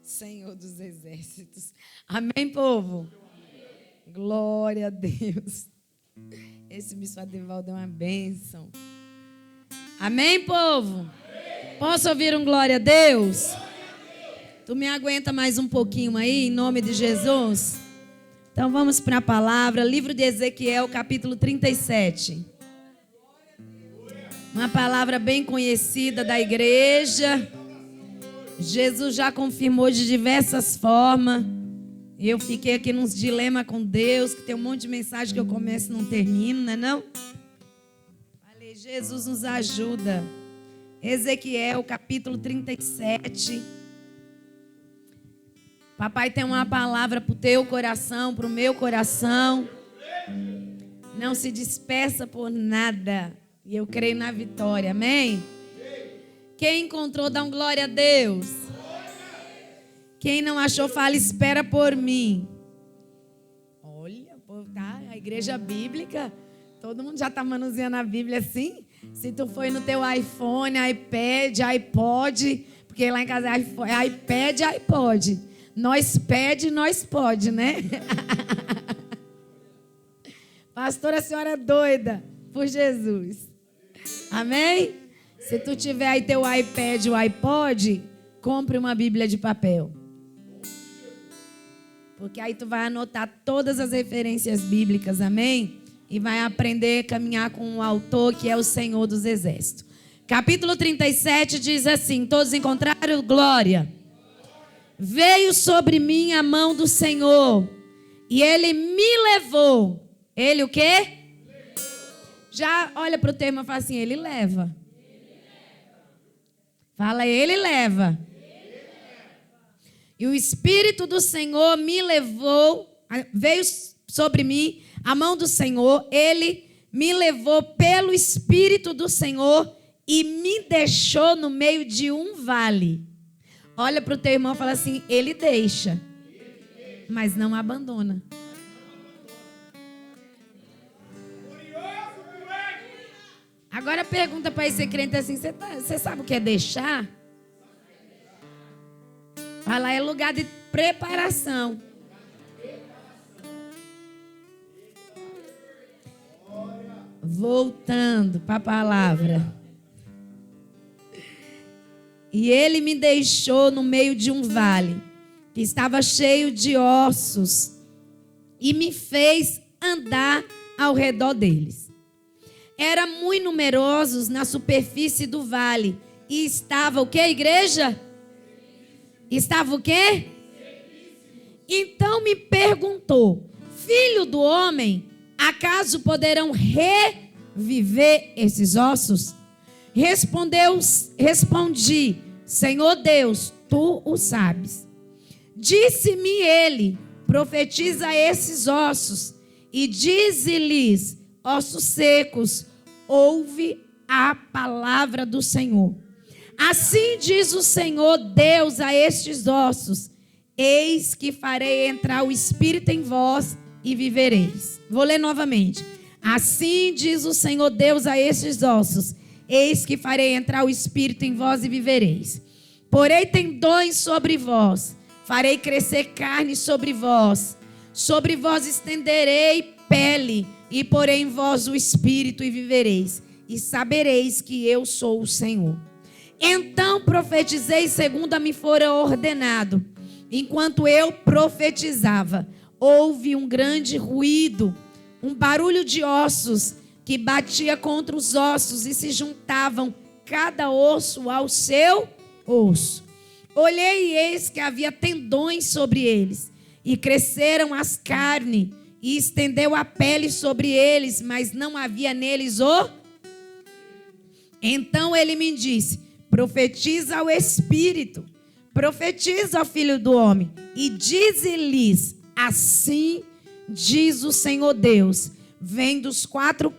Senhor dos exércitos. Amém, povo? Amém. Glória a Deus. Esse bispo Adevaldo é uma bênção. Amém, povo? Amém. Posso ouvir um glória a Deus? Glória a Deus. Tu me aguenta mais um pouquinho aí, em nome de Jesus? Então vamos para a palavra, livro de Ezequiel, capítulo 37. Uma palavra bem conhecida da igreja. Jesus já confirmou de diversas formas. Eu fiquei aqui nos dilemas com Deus, que tem um monte de mensagem que eu começo e não termino, não é não? Falei, Jesus nos ajuda. Ezequiel, capítulo 37. Papai tem uma palavra para o teu coração, para o meu coração. Não se dispersa por nada. E eu creio na vitória, amém? Quem encontrou, dá um glória a Deus. Quem não achou, fala, espera por mim. Olha, tá? A igreja bíblica, todo mundo já está manuseando a Bíblia assim. Se tu foi no teu iPhone, iPad, iPod, porque lá em casa é iPad, iPod. Nós pede, nós pode, né? Pastora, a senhora é doida por Jesus. Amém? Se tu tiver aí teu iPad ou iPod, compre uma Bíblia de papel. Porque aí tu vai anotar todas as referências bíblicas, amém? E vai aprender a caminhar com o autor, que é o Senhor dos Exércitos. Capítulo 37 diz assim, todos encontraram? Glória. Veio sobre mim a mão do Senhor, e Ele me levou. Ele o quê? Já olha para o termo e fala assim, Ele leva. Fala, Ele leva. E o Espírito do Senhor me levou, veio sobre mim a mão do Senhor, Ele me levou pelo Espírito do Senhor e me deixou no meio de um vale. Olha para o teu irmão e fala assim, Ele deixa, mas não abandona. Agora pergunta para esse crente assim, você sabe o que é deixar? Fala, é lugar de preparação. Voltando para a palavra. E Ele me deixou no meio de um vale, que estava cheio de ossos, e me fez andar ao redor deles. Eram muito numerosos na superfície do vale. E estava o que, igreja? Estava o quê? Então me perguntou, filho do homem, acaso poderão reviver esses ossos? Respondi, Senhor Deus, tu o sabes. Disse-me ele, profetiza a esses ossos e dize-lhes, ossos secos, ouve a palavra do Senhor. Assim diz o Senhor Deus a estes ossos, eis que farei entrar o Espírito em vós e vivereis. Vou ler novamente. Assim diz o Senhor Deus a estes ossos, eis que farei entrar o Espírito em vós e vivereis. Porei tendões sobre vós, farei crescer carne sobre vós estenderei pele, e porei em vós o Espírito e vivereis, e sabereis que eu sou o Senhor. Então profetizei segundo a me fora ordenado. Enquanto eu profetizava, houve um grande ruído, um barulho de ossos que batia contra os ossos e se juntavam cada osso ao seu osso. Olhei e eis que havia tendões sobre eles, e cresceram as carnes, e estendeu a pele sobre eles, mas não havia neles o... Então ele me disse, profetiza ao Espírito, profetiza ao Filho do Homem, e dize-lhes, assim diz o Senhor Deus, vem dos quatro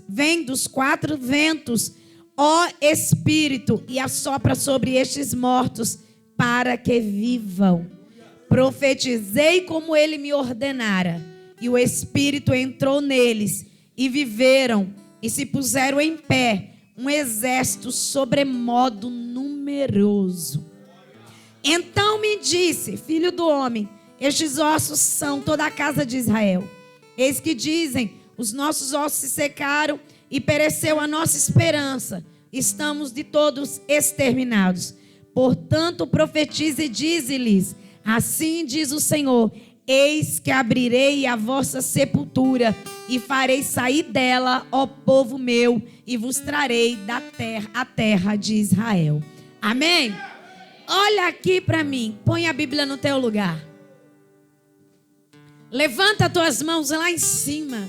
ventos, ó Espírito, e assopra sobre estes mortos, para que vivam. Profetizei como ele me ordenara, e o Espírito entrou neles, e viveram, e se puseram em pé, um exército sobremodo numeroso. Então me disse, filho do homem, estes ossos são toda a casa de Israel. Eis que dizem, os nossos ossos se secaram e pereceu a nossa esperança. Estamos de todos exterminados. Portanto, profetize e dize-lhes, assim diz o Senhor, eis que abrirei a vossa sepultura e farei sair dela, ó povo meu, e vos trarei da terra, a terra de Israel. Amém? Olha aqui para mim, põe a Bíblia no teu lugar. Levanta as tuas mãos lá em cima.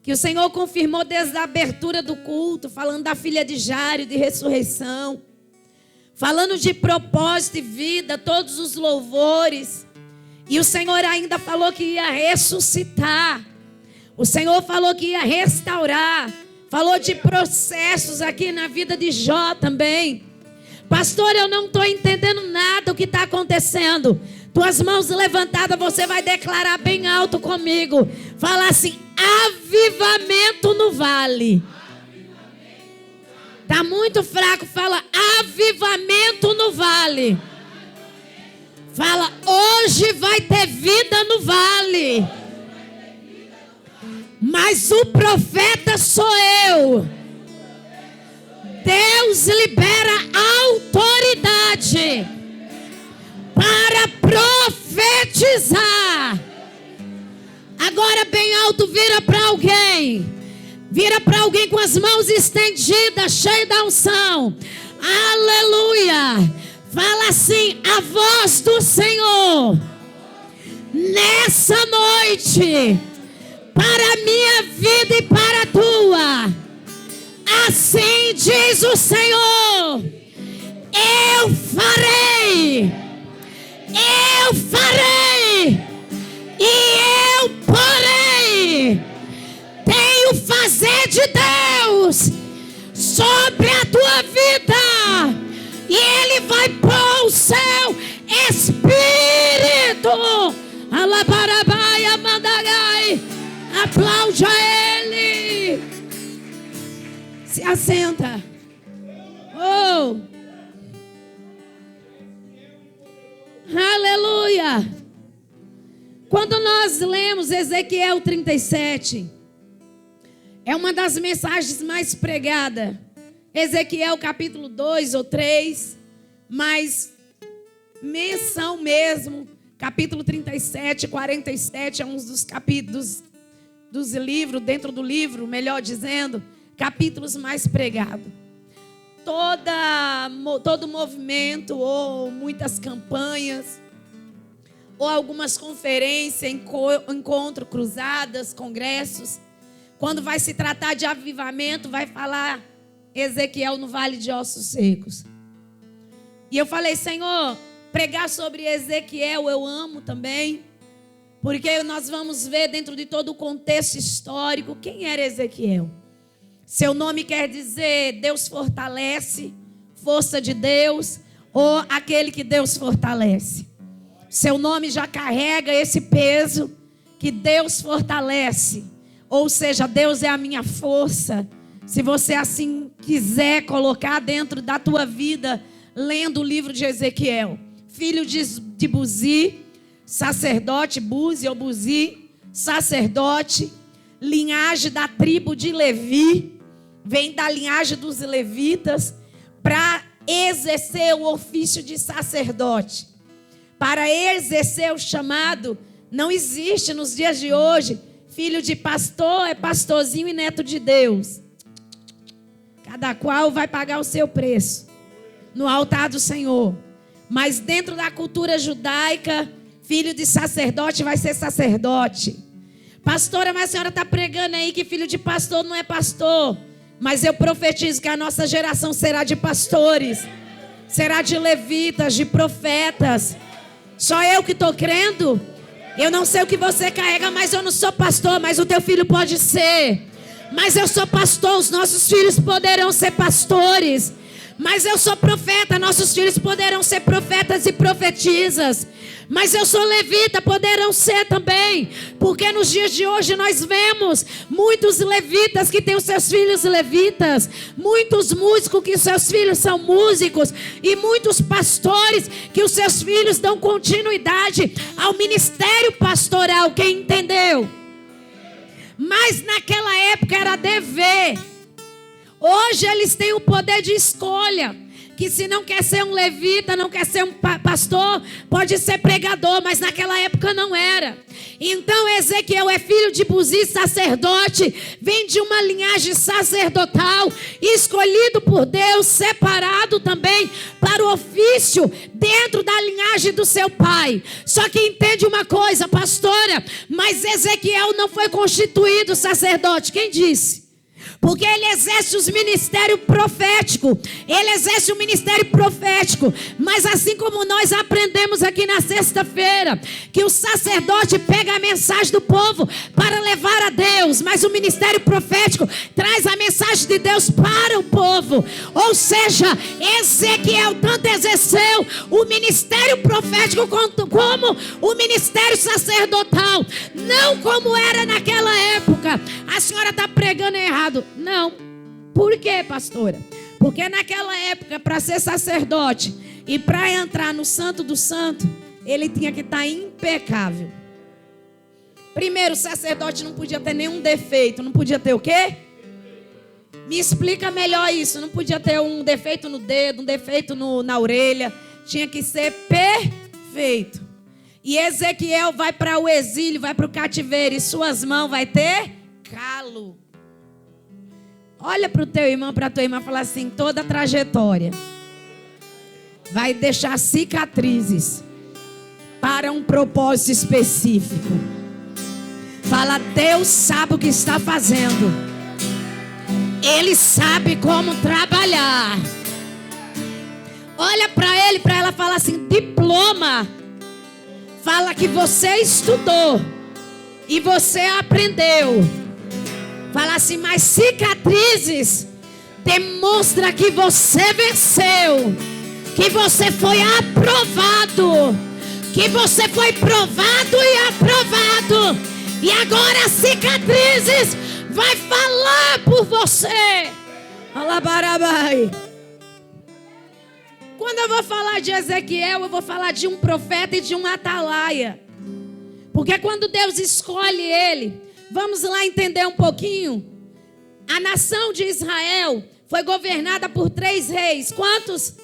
Que o Senhor confirmou desde a abertura do culto, falando da filha de Jário, de ressurreição. Falando de propósito e vida, todos os louvores. E o Senhor ainda falou que ia ressuscitar. O Senhor falou que ia restaurar. Falou de processos aqui na vida de Jó também. Pastor, eu não estou entendendo nada do que está acontecendo. Tuas mãos levantadas, você vai declarar bem alto comigo. Fala assim, avivamento no vale. Está muito fraco, fala avivamento no vale. Fala, hoje vai ter vida no vale. Mas o profeta sou eu. Deus libera autoridade para profetizar. Agora bem alto, vira para alguém. Vira para alguém com as mãos estendidas, cheio da unção. Aleluia. Fala assim, a voz do Senhor nessa noite, para a minha vida e para a tua. Assim diz o Senhor, eu farei e eu porei. Tenho fazer de Deus sobre a tua vida e Ele vai pôr o seu Espírito. Alabarabaia mandagai. Aplaude a Ele. Se assenta. Oh. Aleluia. Quando nós lemos Ezequiel 37, é uma das mensagens mais pregadas. Ezequiel capítulo 2 ou 3, mas menção mesmo, capítulo 37, 47, é um dos capítulos dos livros, dentro do livro, melhor dizendo, capítulos mais pregados. Todo movimento, ou muitas campanhas, ou algumas conferências, encontros, cruzadas, congressos, quando vai se tratar de avivamento, vai falar Ezequiel no Vale de Ossos Secos. E eu falei, Senhor, pregar sobre Ezequiel eu amo também, porque nós vamos ver dentro de todo o contexto histórico quem era Ezequiel. Seu nome quer dizer Deus fortalece, força de Deus, ou aquele que Deus fortalece. Seu nome já carrega esse peso que Deus fortalece. Ou seja, Deus é a minha força. Se você assim quiser colocar dentro da tua vida, lendo o livro de Ezequiel. Filho de Buzi, sacerdote, Buzi ou Buzi, sacerdote, linhagem da tribo de Levi, vem da linhagem dos levitas, para exercer o ofício de sacerdote. Para exercer o chamado, não existe nos dias de hoje, filho de pastor é pastorzinho e neto de Deus. Cada qual vai pagar o seu preço no altar do Senhor. Mas dentro da cultura judaica, filho de sacerdote vai ser sacerdote. Pastora, mas a senhora está pregando aí que filho de pastor não é pastor. Mas eu profetizo que a nossa geração será de pastores, será de levitas, de profetas. Só eu que estou crendo. Eu não sei o que você carrega, mas eu não sou pastor, mas o teu filho pode ser. Mas eu sou pastor, os nossos filhos poderão ser pastores. Mas eu sou profeta, nossos filhos poderão ser profetas e profetisas. Mas eu sou levita, poderão ser também. Porque nos dias de hoje nós vemos muitos levitas que têm os seus filhos levitas, muitos músicos que os seus filhos são músicos, e muitos pastores que os seus filhos dão continuidade ao ministério pastoral. Quem entendeu? Mas naquela época era dever. Hoje eles têm o poder de escolha. Que se não quer ser um levita, não quer ser um pastor, pode ser pregador, mas naquela época não era. Então Ezequiel é filho de Buzi, sacerdote, vem de uma linhagem sacerdotal, escolhido por Deus, separado também para o ofício dentro da linhagem do seu pai. Só que entende uma coisa, pastora, mas Ezequiel não foi constituído sacerdote. Quem disse? Porque ele exerce os ministérios proféticos. Ele exerce o ministério profético. Mas assim como nós aprendemos aqui na sexta-feira, que o sacerdote pega a mensagem do povo para levar a Deus, mas o ministério profético traz a mensagem de Deus para o povo. Ou seja, Ezequiel tanto exerceu o ministério profético como o ministério sacerdotal. Não como era naquela época. A senhora está pregando errado. Não. Por quê, pastora? Porque naquela época, para ser sacerdote e para entrar no Santo do Santo, ele tinha que estar impecável. Primeiro, o sacerdote não podia ter nenhum defeito. Não podia ter o quê? Me explica melhor isso. Não podia ter um defeito no dedo, um defeito na orelha. Tinha que ser perfeito. E Ezequiel vai para o exílio, vai para o cativeiro, e suas mãos vai ter calo. Olha para o teu irmão, para a tua irmã, e fala assim: toda trajetória vai deixar cicatrizes para um propósito específico. Fala, Deus sabe o que está fazendo. Ele sabe como trabalhar. Olha para ele, para ela, fala assim: diploma. Fala que você estudou e você aprendeu. Fala assim, mas cicatrizes demonstra que você venceu, que você foi aprovado, que você foi provado e aprovado. E agora as cicatrizes vai falar por você. Alabarabai. Quando eu vou falar de Ezequiel, eu vou falar de um profeta e de um atalaia. Porque quando Deus escolhe ele, vamos lá entender um pouquinho. A nação de Israel foi governada por 3 reis. Quantos?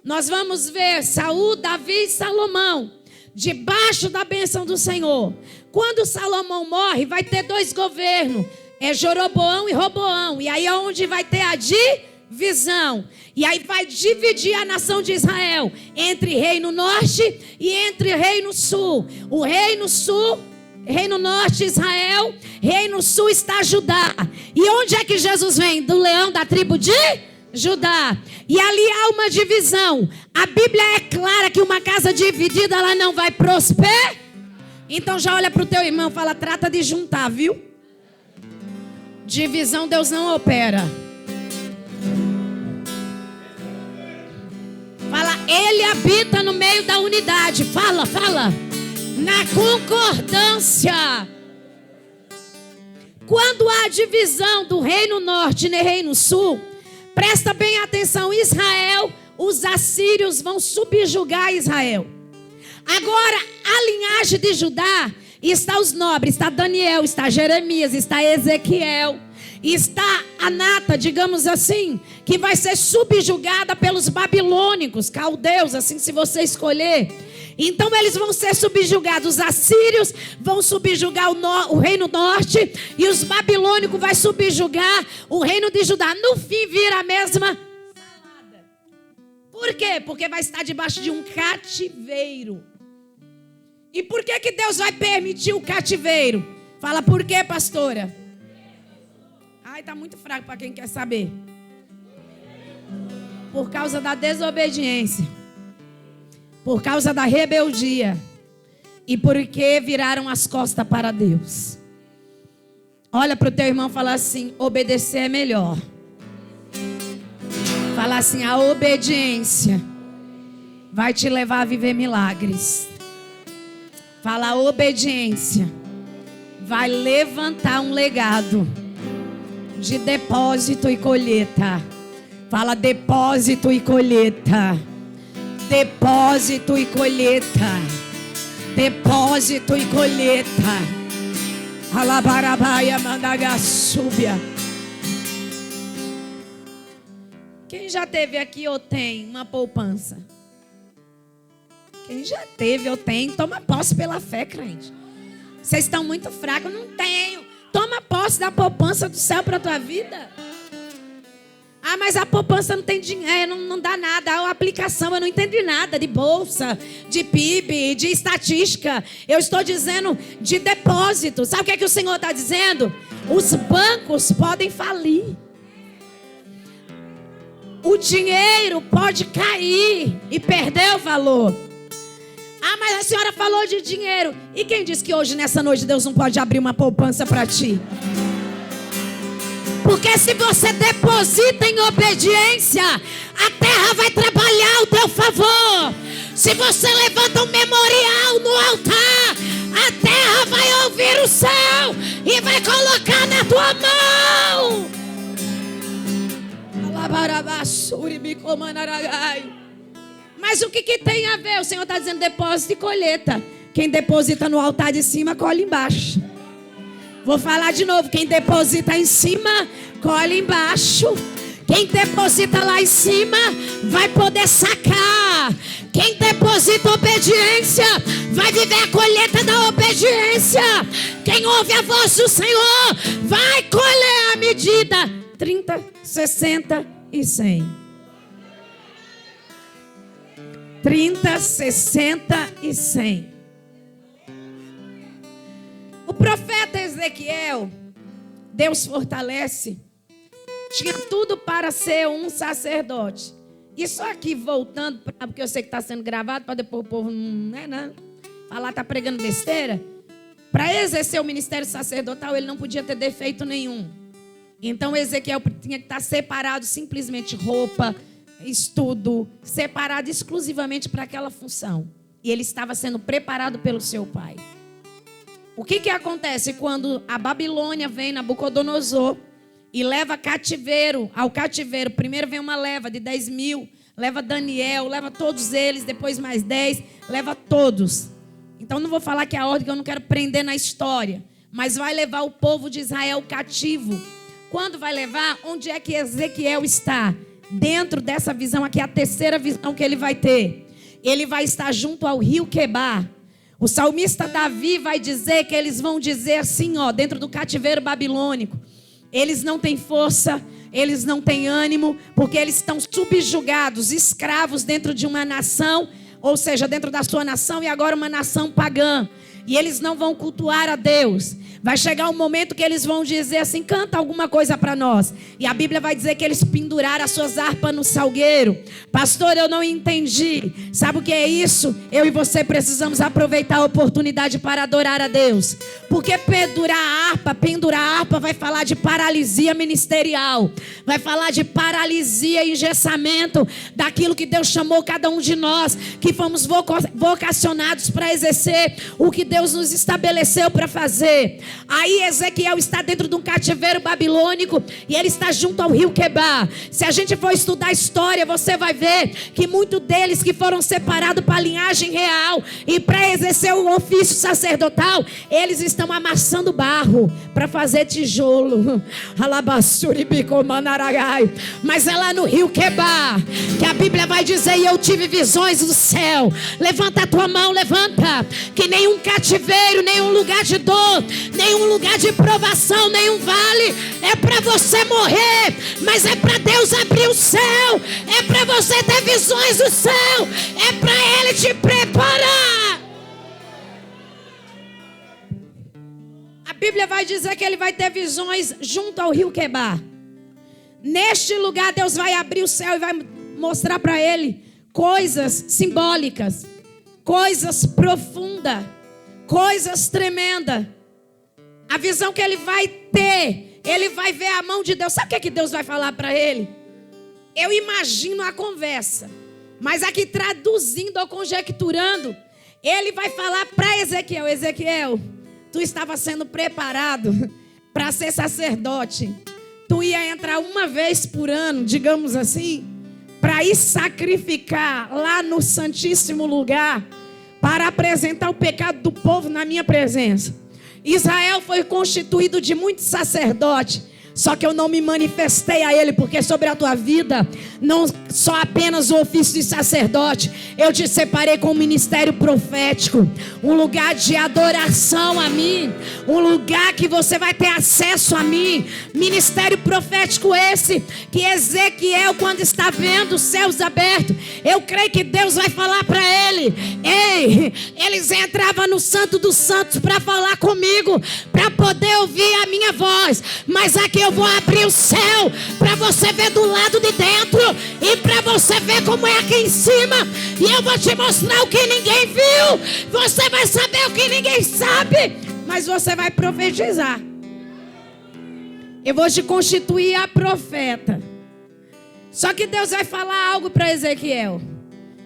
Nós vamos ver Saul, Davi e Salomão, debaixo da bênção do Senhor. Quando Salomão morre, vai ter 2 governos. É Jeroboão e Roboão. E aí é onde vai ter a divisão. E aí vai dividir a nação de Israel entre reino norte e entre reino sul. O reino sul, reino norte, Israel. Reino sul está Judá. E onde é que Jesus vem? Do leão da tribo de Judá. E ali há uma divisão. A Bíblia é clara que uma casa dividida ela não vai prosperar. Então já olha para o teu irmão e fala: trata de juntar, viu? Divisão Deus não opera. Fala, ele habita no meio da unidade. Fala, fala. Na concordância. Quando há divisão do reino norte e no reino sul, presta bem atenção, Israel, os assírios vão subjugar Israel. Agora, a linhagem de Judá, está os nobres, está Daniel, está Jeremias, está Ezequiel, está a nata, digamos assim, que vai ser subjugada pelos babilônicos, caldeus, assim se você escolher. Então eles vão ser subjugados. Os assírios vão subjugar o reino norte e os babilônicos vão subjugar o reino de Judá. No fim vira a mesma salada. Por quê? Porque vai estar debaixo de um cativeiro. E por que Deus vai permitir o cativeiro? Fala, por quê, pastora? Ai, tá muito fraco para quem quer saber. Por causa da desobediência. Por causa da rebeldia. E porque viraram as costas para Deus. Olha para o teu irmão e fala assim: obedecer é melhor. Fala assim: a obediência vai te levar a viver milagres. Fala, a obediência vai levantar um legado de depósito e colheita. Fala, depósito e colheita. Depósito e colheita. Depósito e colheita. Alabarabaia mandagassúbia. Quem já teve aqui ou tem uma poupança? Quem já teve ou tem, toma posse pela fé, crente. Vocês estão muito fracos. Não tenho. Toma posse da poupança do céu para a tua vida. Ah, mas a poupança não tem dinheiro, não dá nada. A aplicação, eu não entendi nada de bolsa, de PIB, de estatística. Eu estou dizendo de depósito. Sabe o que o Senhor está dizendo? Os bancos podem falir. O dinheiro pode cair e perder o valor. Ah, mas a senhora falou de dinheiro. E quem disse que hoje, nessa noite, Deus não pode abrir uma poupança para ti? Porque se você deposita em obediência, a terra vai trabalhar ao teu favor. Se você levanta um memorial no altar, a terra vai ouvir o céu e vai colocar na tua mão. Mas o que tem a ver? O Senhor está dizendo depósito e colheita. Quem deposita no altar de cima, colhe embaixo. Vou falar de novo. Quem deposita em cima, colhe embaixo. Quem deposita lá em cima, vai poder sacar. Quem deposita obediência, vai viver a colheita da obediência. Quem ouve a voz do Senhor, vai colher a medida. 30, 60 e 100. 30, 60 e 100. O profeta Ezequiel, Deus fortalece, tinha tudo para ser um sacerdote. E só aqui voltando, porque eu sei que está sendo gravado, para depois o povo não falar, está pregando besteira. Para exercer o ministério sacerdotal, ele não podia ter defeito nenhum. Então Ezequiel tinha que estar separado, simplesmente roupa, estudo, separado exclusivamente para aquela função. E ele estava sendo preparado pelo seu pai. O que acontece quando a Babilônia vem, Nabucodonosor, e leva cativeiro, ao cativeiro? Primeiro vem uma leva de 10 mil, leva Daniel, leva todos eles, depois mais 10, leva todos. Então não vou falar que é a ordem, que eu não quero prender na história, mas vai levar o povo de Israel cativo. Quando vai levar, onde é que Ezequiel está? Dentro dessa visão aqui, a terceira visão que ele vai ter. Ele vai estar junto ao rio Quebar. O salmista Davi vai dizer que eles vão dizer assim, ó, dentro do cativeiro babilônico. Eles não têm força, eles não têm ânimo, porque eles estão subjugados, escravos dentro de uma nação, ou seja, dentro da sua nação e agora uma nação pagã. E eles não vão cultuar a Deus. Vai chegar um momento que eles vão dizer assim, canta alguma coisa para nós. E a Bíblia vai dizer que eles penduraram as suas harpas no salgueiro. Pastor, eu não entendi. Sabe o que é isso? Eu e você precisamos aproveitar a oportunidade para adorar a Deus. Porque pendurar a harpa vai falar de paralisia ministerial. Vai falar de paralisia e engessamento daquilo que Deus chamou cada um de nós, que fomos vocacionados para exercer o que Deus nos estabeleceu para fazer. Aí Ezequiel está dentro de um cativeiro babilônico e ele está junto ao rio Quebar. Se a gente for estudar a história, você vai ver que muitos deles que foram separados para a linhagem real e para exercer o ofício sacerdotal, eles estão amassando barro para fazer tijolo. Mas é lá no rio Quebar que a Bíblia vai dizer, e eu tive visões do céu. Levanta a tua mão, levanta. Que nenhum cativeiro, nenhum lugar de dor, nenhum lugar de provação, nenhum vale é para você morrer, mas é para Deus abrir o céu, é para você ter visões do céu, é para Ele te preparar. A Bíblia vai dizer que ele vai ter visões junto ao rio Quebar. Neste lugar Deus vai abrir o céu e vai mostrar para ele coisas simbólicas, coisas profundas, coisas tremendas. A visão que ele vai ter, ele vai ver a mão de Deus. Sabe o que Deus vai falar para ele? Eu imagino a conversa, mas aqui traduzindo ou conjecturando, Ele vai falar para Ezequiel: Ezequiel, tu estava sendo preparado para ser sacerdote. Tu ia entrar uma vez por ano, digamos assim, para ir sacrificar lá no Santíssimo Lugar, para apresentar o pecado do povo na minha presença. Israel foi constituído de muitos sacerdotes. Só que eu não me manifestei a ele, porque sobre a tua vida, não só apenas o ofício de sacerdote, eu te separei com o ministério profético, um lugar de adoração a mim, um lugar que você vai ter acesso a mim. Ministério profético esse, que Ezequiel, quando está vendo os céus abertos, eu creio que Deus vai falar para ele: ei, eles entravam no Santo dos Santos para falar comigo, para poder ouvir a minha voz, mas aqui eu vou abrir o céu para você ver do lado de dentro e para você ver como é aqui em cima, e eu vou te mostrar o que ninguém viu. Você vai saber o que ninguém sabe, mas você vai profetizar. Eu vou te constituir a profeta. Só que Deus vai falar algo para Ezequiel: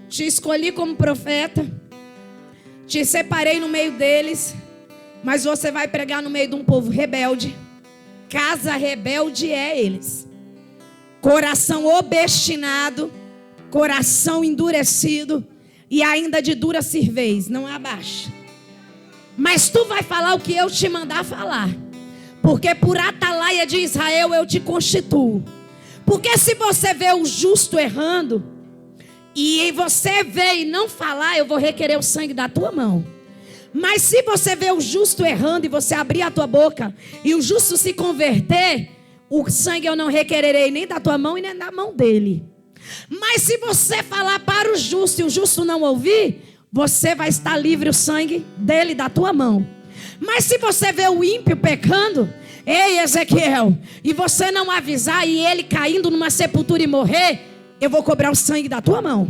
te escolhi como profeta, te separei no meio deles, mas você vai pregar no meio de um povo rebelde. Casa rebelde é eles. Coração obstinado, coração endurecido e ainda de dura cervez, não abaixa. Mas tu vai falar o que eu te mandar falar, porque por atalaia de Israel eu te constituo. Porque se você vê o justo errando e você vê e não falar, eu vou requerer o sangue da tua mão. Mas se você vê o justo errando e você abrir a tua boca e o justo se converter, o sangue eu não requererei nem da tua mão e nem da mão dele. Mas se você falar para o justo e o justo não ouvir, você vai estar livre o sangue dele da tua mão. Mas se você vê o ímpio pecando, ei Ezequiel, e você não avisar e ele caindo numa sepultura e morrer, eu vou cobrar o sangue da tua mão.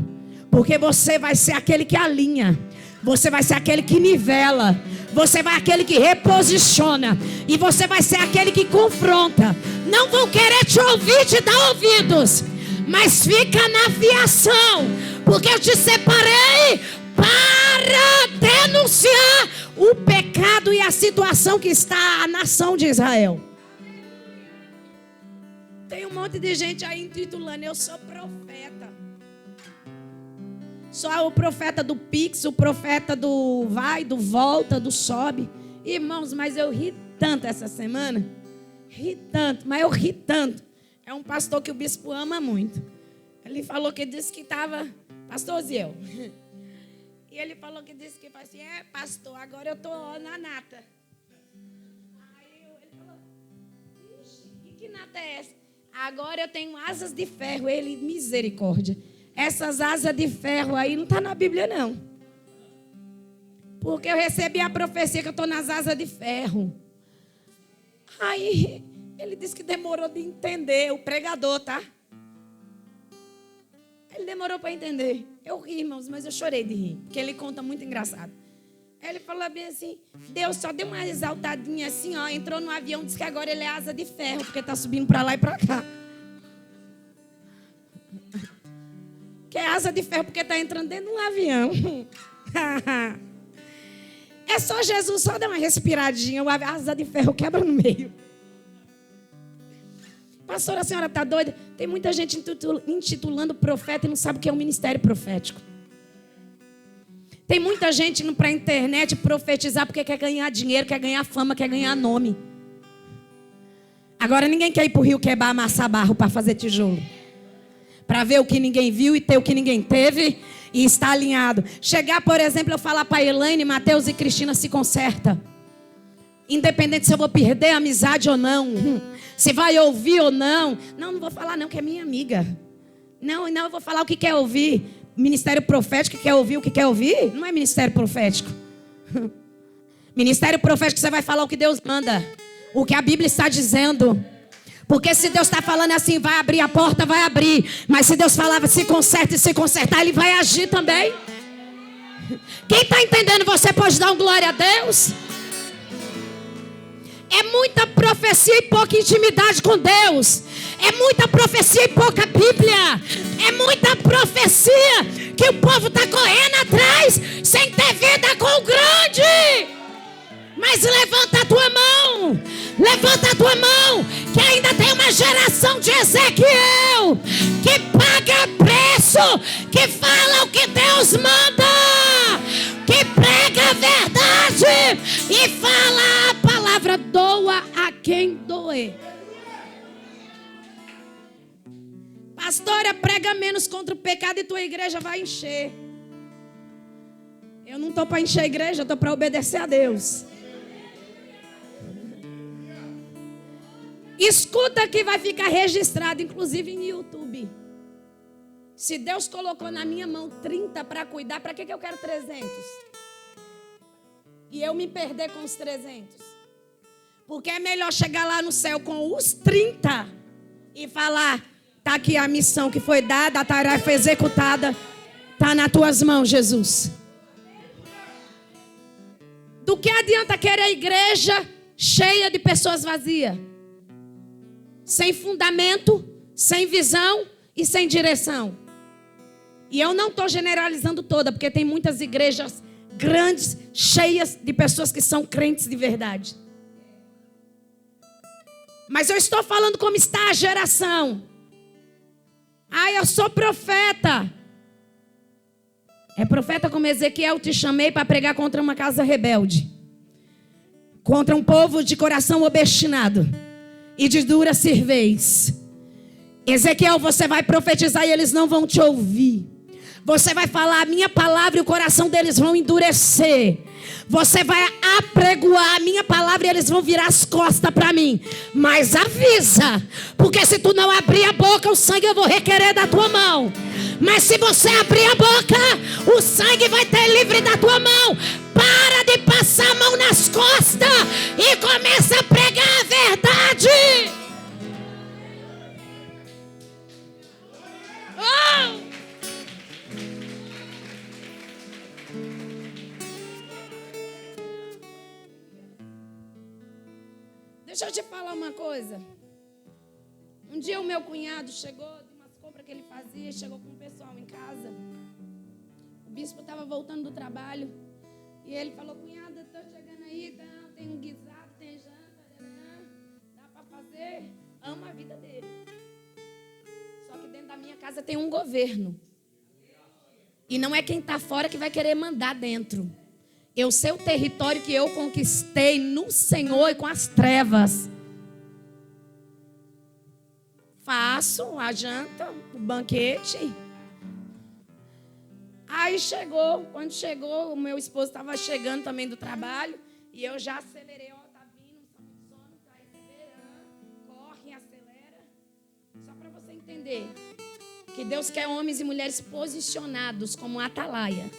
Porque você vai ser aquele que alinha. Você vai ser aquele que nivela. Você vai ser aquele que reposiciona. E você vai ser aquele que confronta. Não vão querer te ouvir, te dar ouvidos, mas fica na fiação, porque eu te separei para denunciar o pecado e a situação que está a nação de Israel. Tem um monte de gente aí intitulando: eu sou profeta. Só o profeta do Pix, o profeta do vai, do volta, do sobe. Irmãos, mas eu ri tanto essa semana. Ri tanto, mas eu ri tanto. É um pastor que o bispo ama muito. Ele falou que disse que estava... Pastor Ziel. E ele falou que disse que assim: pastor, agora eu estou na nata. Aí ele falou: ixi, que nata é essa? Agora eu tenho asas de ferro. Ele: misericórdia. Essas asas de ferro aí não está na Bíblia, não. Porque eu recebi a profecia que eu estou nas asas de ferro. Aí ele disse que demorou de entender, o pregador, tá? Ele demorou para entender. Eu ri, irmãos, mas eu chorei de rir, porque ele conta muito engraçado. Aí ele falou bem assim: Deus só deu uma exaltadinha assim, ó, entrou no avião, disse que agora ele é asa de ferro, porque está subindo para lá e para cá. Que é asa de ferro porque está entrando dentro de um avião. É só Jesus só dar uma respiradinha, a asa de ferro quebra no meio. Pastora, a senhora está doida? Tem muita gente intitulando profeta e não sabe o que é um ministério profético. Tem muita gente indo para a internet profetizar porque quer ganhar dinheiro, quer ganhar fama, quer ganhar nome. Agora ninguém quer ir para o rio quebrar, amassar barro para fazer tijolo. Para ver o que ninguém viu e ter o que ninguém teve e estar alinhado. Chegar, por exemplo, eu falar para Elaine, Mateus e Cristina: se conserta. Independente se eu vou perder a amizade ou não. Se vai ouvir ou não. Não, não vou falar não, que é minha amiga. Não, eu vou falar o que quer ouvir. Ministério profético que quer ouvir o que quer ouvir? Não é ministério profético. Ministério profético, você vai falar o que Deus manda. O que a Bíblia está dizendo. Porque se Deus está falando assim, vai abrir a porta, vai abrir. Mas se Deus falava se conserta e se consertar, Ele vai agir também. Quem está entendendo, você pode dar um glória a Deus? É muita profecia e pouca intimidade com Deus. É muita profecia e pouca Bíblia. É muita profecia que o povo está correndo atrás, sem ter vida com o grande. Mas levanta a tua mão. Levanta a tua mão. Que ainda tem uma geração de Ezequiel que paga preço, que fala o que Deus manda, que prega a verdade e fala a palavra, doa a quem doer. Pastora, prega menos contra o pecado e tua igreja vai encher. Eu não estou para encher a igreja, eu estou para obedecer a Deus. Escuta que vai ficar registrado, inclusive em YouTube. Se Deus colocou na minha mão 30 para cuidar, para que eu quero 300? E eu me perder com os 300? Porque é melhor chegar lá no céu com os 30 e falar, está aqui a missão que foi dada, a tarefa executada, está nas tuas mãos, Jesus. Do que adianta querer a igreja cheia de pessoas vazias? Sem fundamento, sem visão e sem direção. E eu não estou generalizando toda, porque tem muitas igrejas grandes, cheias de pessoas que são crentes de verdade. Mas eu estou falando como está a geração. Ah, eu sou profeta. É profeta como Ezequiel, te chamei para pregar contra uma casa rebelde. Contra um povo de coração obstinado e de dura cervez. Ezequiel, você vai profetizar e eles não vão te ouvir. Você vai falar a minha palavra e o coração deles vão endurecer. Você vai apregoar a minha palavra e eles vão virar as costas para mim. Mas avisa, porque se tu não abrir a boca, o sangue eu vou requerer da tua mão. Mas se você abrir a boca, o sangue vai ter livre da tua mão. Para de passar a mão nas costas e começa a pregar a verdade. Oh! Deixa eu te falar uma coisa. Um dia o meu cunhado chegou de umas compras que ele fazia, chegou com o pessoal em casa. O bispo estava voltando do trabalho e ele falou, cunhada, estou chegando aí, então, tem um guisado, tem janta, dá para fazer. Amo a vida dele. Só que dentro da minha casa tem um governo. E não é quem está fora que vai querer mandar dentro. Eu sei o território que eu conquistei no Senhor e com as trevas. Faço a janta, o banquete. Aí chegou, quando chegou, o meu esposo estava chegando também do trabalho. E eu já acelerei, ó, tá vindo, tá muito sono, tá esperando. Corre, acelera. Só para você entender que Deus quer homens e mulheres posicionados como atalaia.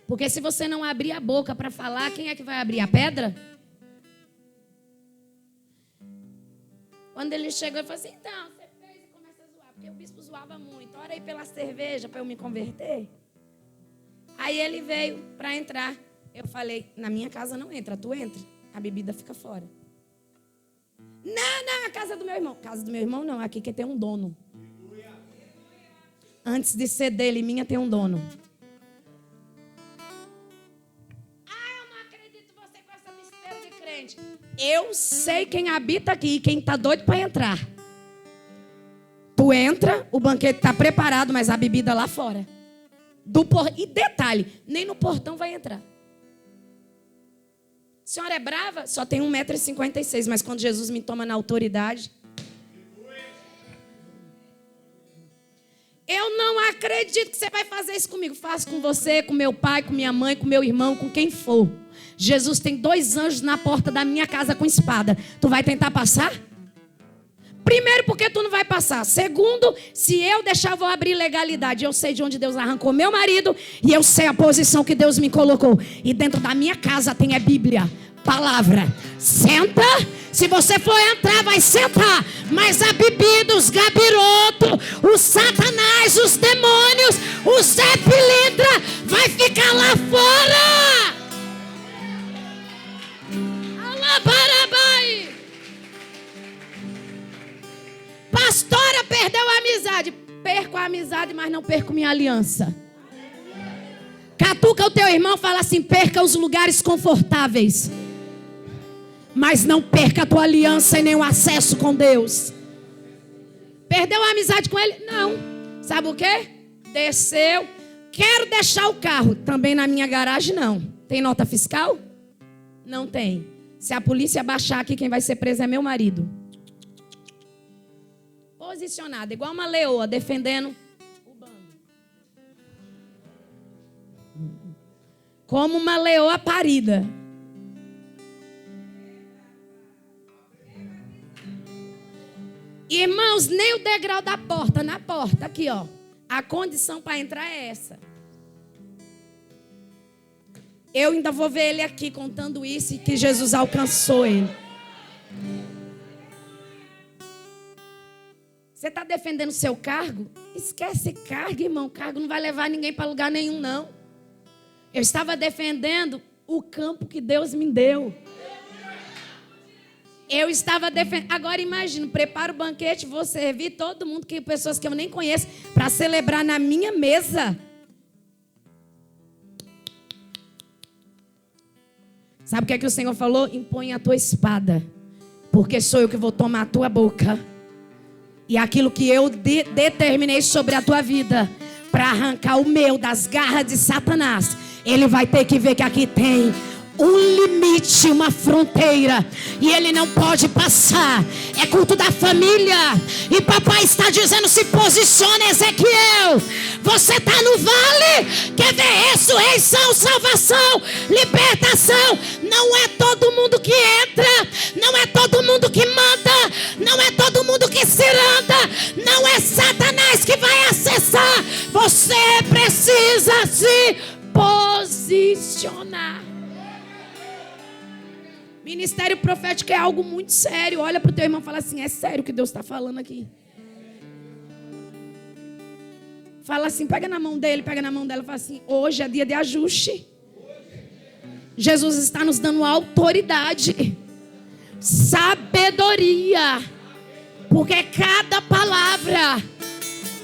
Porque se você não abrir a boca para falar, quem é que vai abrir? A pedra? Quando ele chegou, ele falou assim, então, você fez e começa a zoar. Porque o bispo zoava muito. Ora aí pela cerveja para eu me converter. Aí ele veio para entrar. Eu falei, na minha casa não entra, tu entra. A bebida fica fora. Não, a casa do meu irmão. Casa do meu irmão não, aqui que tem um dono. Antes de ser dele, minha tem um dono. Eu sei quem habita aqui e quem está doido para entrar. Tu entra, o banquete está preparado, mas a bebida lá fora. E detalhe, nem no portão vai entrar. A senhora é brava? Só tem 1,56 m, mas quando Jesus me toma na autoridade... Eu não acredito que você vai fazer isso comigo. Faço com você, com meu pai, com minha mãe, com meu irmão, com quem for. Jesus tem 2 anjos na porta da minha casa com espada. Tu vai tentar passar? Primeiro, porque tu não vai passar. Segundo, se eu deixar, eu vou abrir legalidade. Eu sei de onde Deus arrancou meu marido e eu sei a posição que Deus me colocou. E dentro da minha casa tem a Bíblia, palavra. Senta. Se você for entrar, vai sentar. Mas a bebida, os gabirotos, os satanás, os demônios, o Zé Pilintra vai ficar lá fora. Alabarabai. Pastora, perdeu a amizade. Perco a amizade, mas não perco minha aliança. Catuca o teu irmão, fala assim: perca os lugares confortáveis, mas não perca a tua aliança e nem o acesso com Deus. Perdeu a amizade com ele? Não. Sabe o quê? Desceu. Quero deixar o carro. Também na minha garagem não. Tem nota fiscal? Não tem. Se a polícia baixar aqui, quem vai ser preso é meu marido. Posicionado, igual uma leoa, defendendo o bando. Como uma leoa parida. Irmãos, nem o degrau da porta, na porta, aqui ó. A condição para entrar é essa. Eu ainda vou ver ele aqui contando isso e que Jesus alcançou ele. Você está defendendo o seu cargo? Esquece cargo, irmão. Cargo não vai levar ninguém para lugar nenhum, não. Eu estava defendendo o campo que Deus me deu. Eu estava defendendo. Agora imagina, preparo o banquete, vou servir todo mundo, pessoas que eu nem conheço, para celebrar na minha mesa. Sabe o que é que o Senhor falou? Impõe a tua espada, porque sou eu que vou tomar a tua boca. E aquilo que eu determinei sobre a tua vida, para arrancar o meu das garras de Satanás, ele vai ter que ver que aqui tem um limite, uma fronteira, e ele não pode passar. É culto da família, e papai está dizendo: se posicione, Ezequiel. Você está no vale, quer ver ressurreição, salvação, libertação. Não é todo mundo que entra, não é todo mundo que manda, não é todo mundo que se anda, não é Satanás que vai acessar. Você precisa se posicionar. Ministério profético é algo muito sério. Olha para o teu irmão e fala assim: é sério o que Deus está falando aqui. Fala assim, pega na mão dele, pega na mão dela, fala assim: hoje é dia de ajuste. Jesus está nos dando autoridade, sabedoria, porque cada palavra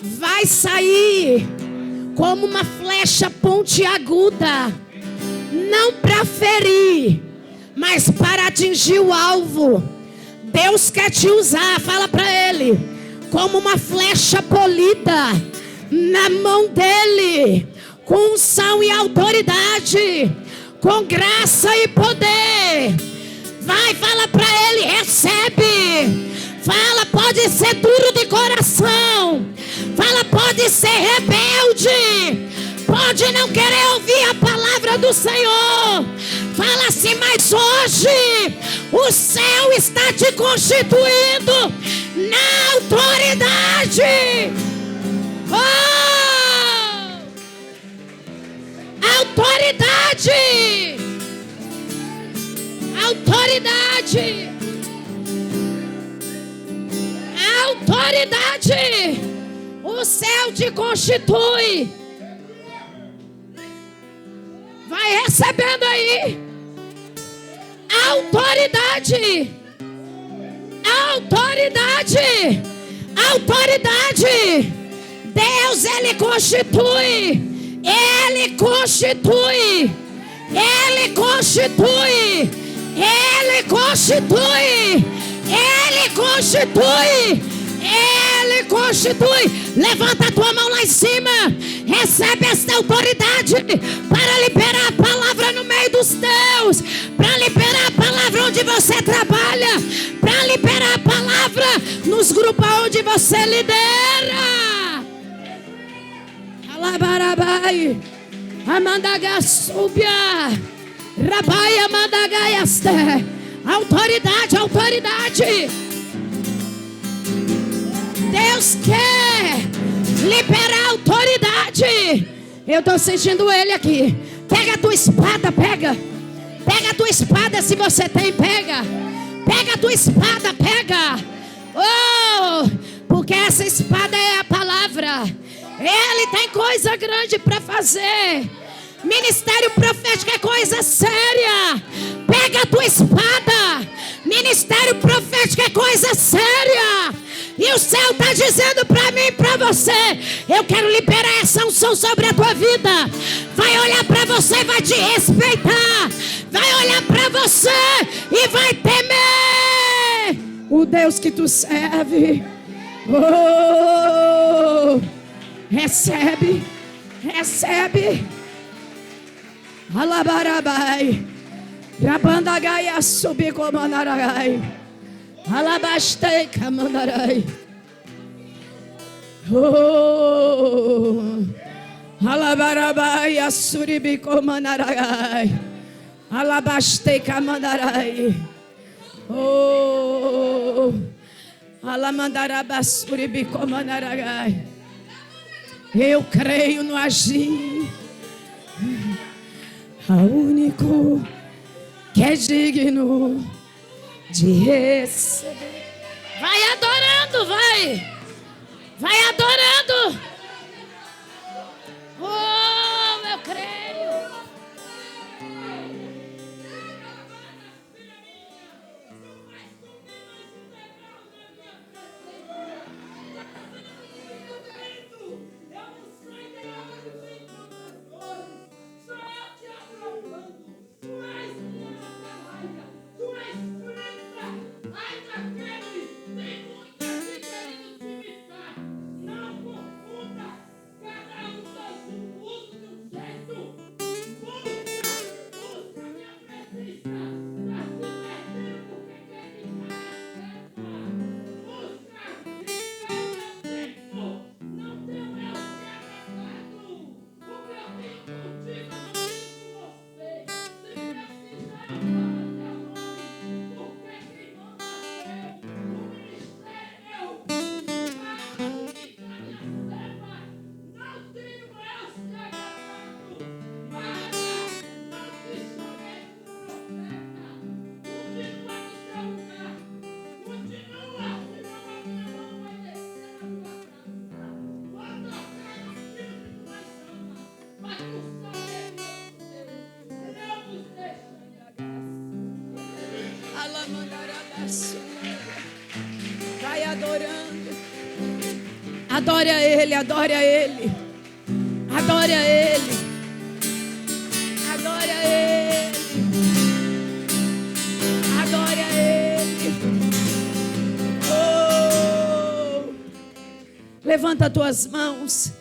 vai sair como uma flecha pontiaguda, não para ferir, mas para atingir o alvo. Deus quer te usar, fala para ele, como uma flecha polida na mão dele, com unção e autoridade, com graça e poder. Vai, fala para ele, recebe. Fala, pode ser duro de coração. Fala, pode ser rebelde. Pode não querer ouvir a palavra do Senhor. Fala assim: mas hoje o céu está te constituindo na autoridade. Oh! Autoridade. Autoridade. Autoridade. O céu te constitui. Vai recebendo aí. Autoridade. Autoridade. Autoridade. Deus, Ele constitui. Ele constitui. Ele constitui. Ele constitui. Ele constitui. Ele constitui. Levanta a tua mão lá em cima. Recebe esta autoridade para liberar a palavra no meio dos teus, para liberar a palavra onde você trabalha, para liberar a palavra nos grupos onde você lidera. Alabarabai, Amandagassúbia, Rabai Amandagaiaste. Autoridade, autoridade. Deus quer liberar autoridade. Eu estou sentindo Ele aqui. Pega a tua espada, pega. Pega a tua espada se você tem, pega. Pega a tua espada, pega. Oh, porque essa espada é a palavra. Ele tem coisa grande para fazer. Ministério profético é coisa séria. Pega a tua espada. Ministério profético é coisa séria. E o céu está dizendo para mim e para você: eu quero liberar essa unção sobre a tua vida. Vai olhar para você e vai te respeitar. Vai olhar para você e vai temer o Deus que tu serve. Oh, recebe, recebe. Alabarabai, Rabandagaia subicomanaragai, Alabastei camandarai. Oh, Alabarabai suribicomanaragai, Alabastei camandarai. Oh, Alamandarabasuribicomanaragai. Eu creio no agir. O único que é digno de receber. Vai adorando, vai. Vai adorando. Oh, eu creio. Vai adorando. Adore a Ele, adore a Ele. Adore a Ele. Adore a Ele. Adore a Ele. Oh. Levanta as tuas mãos.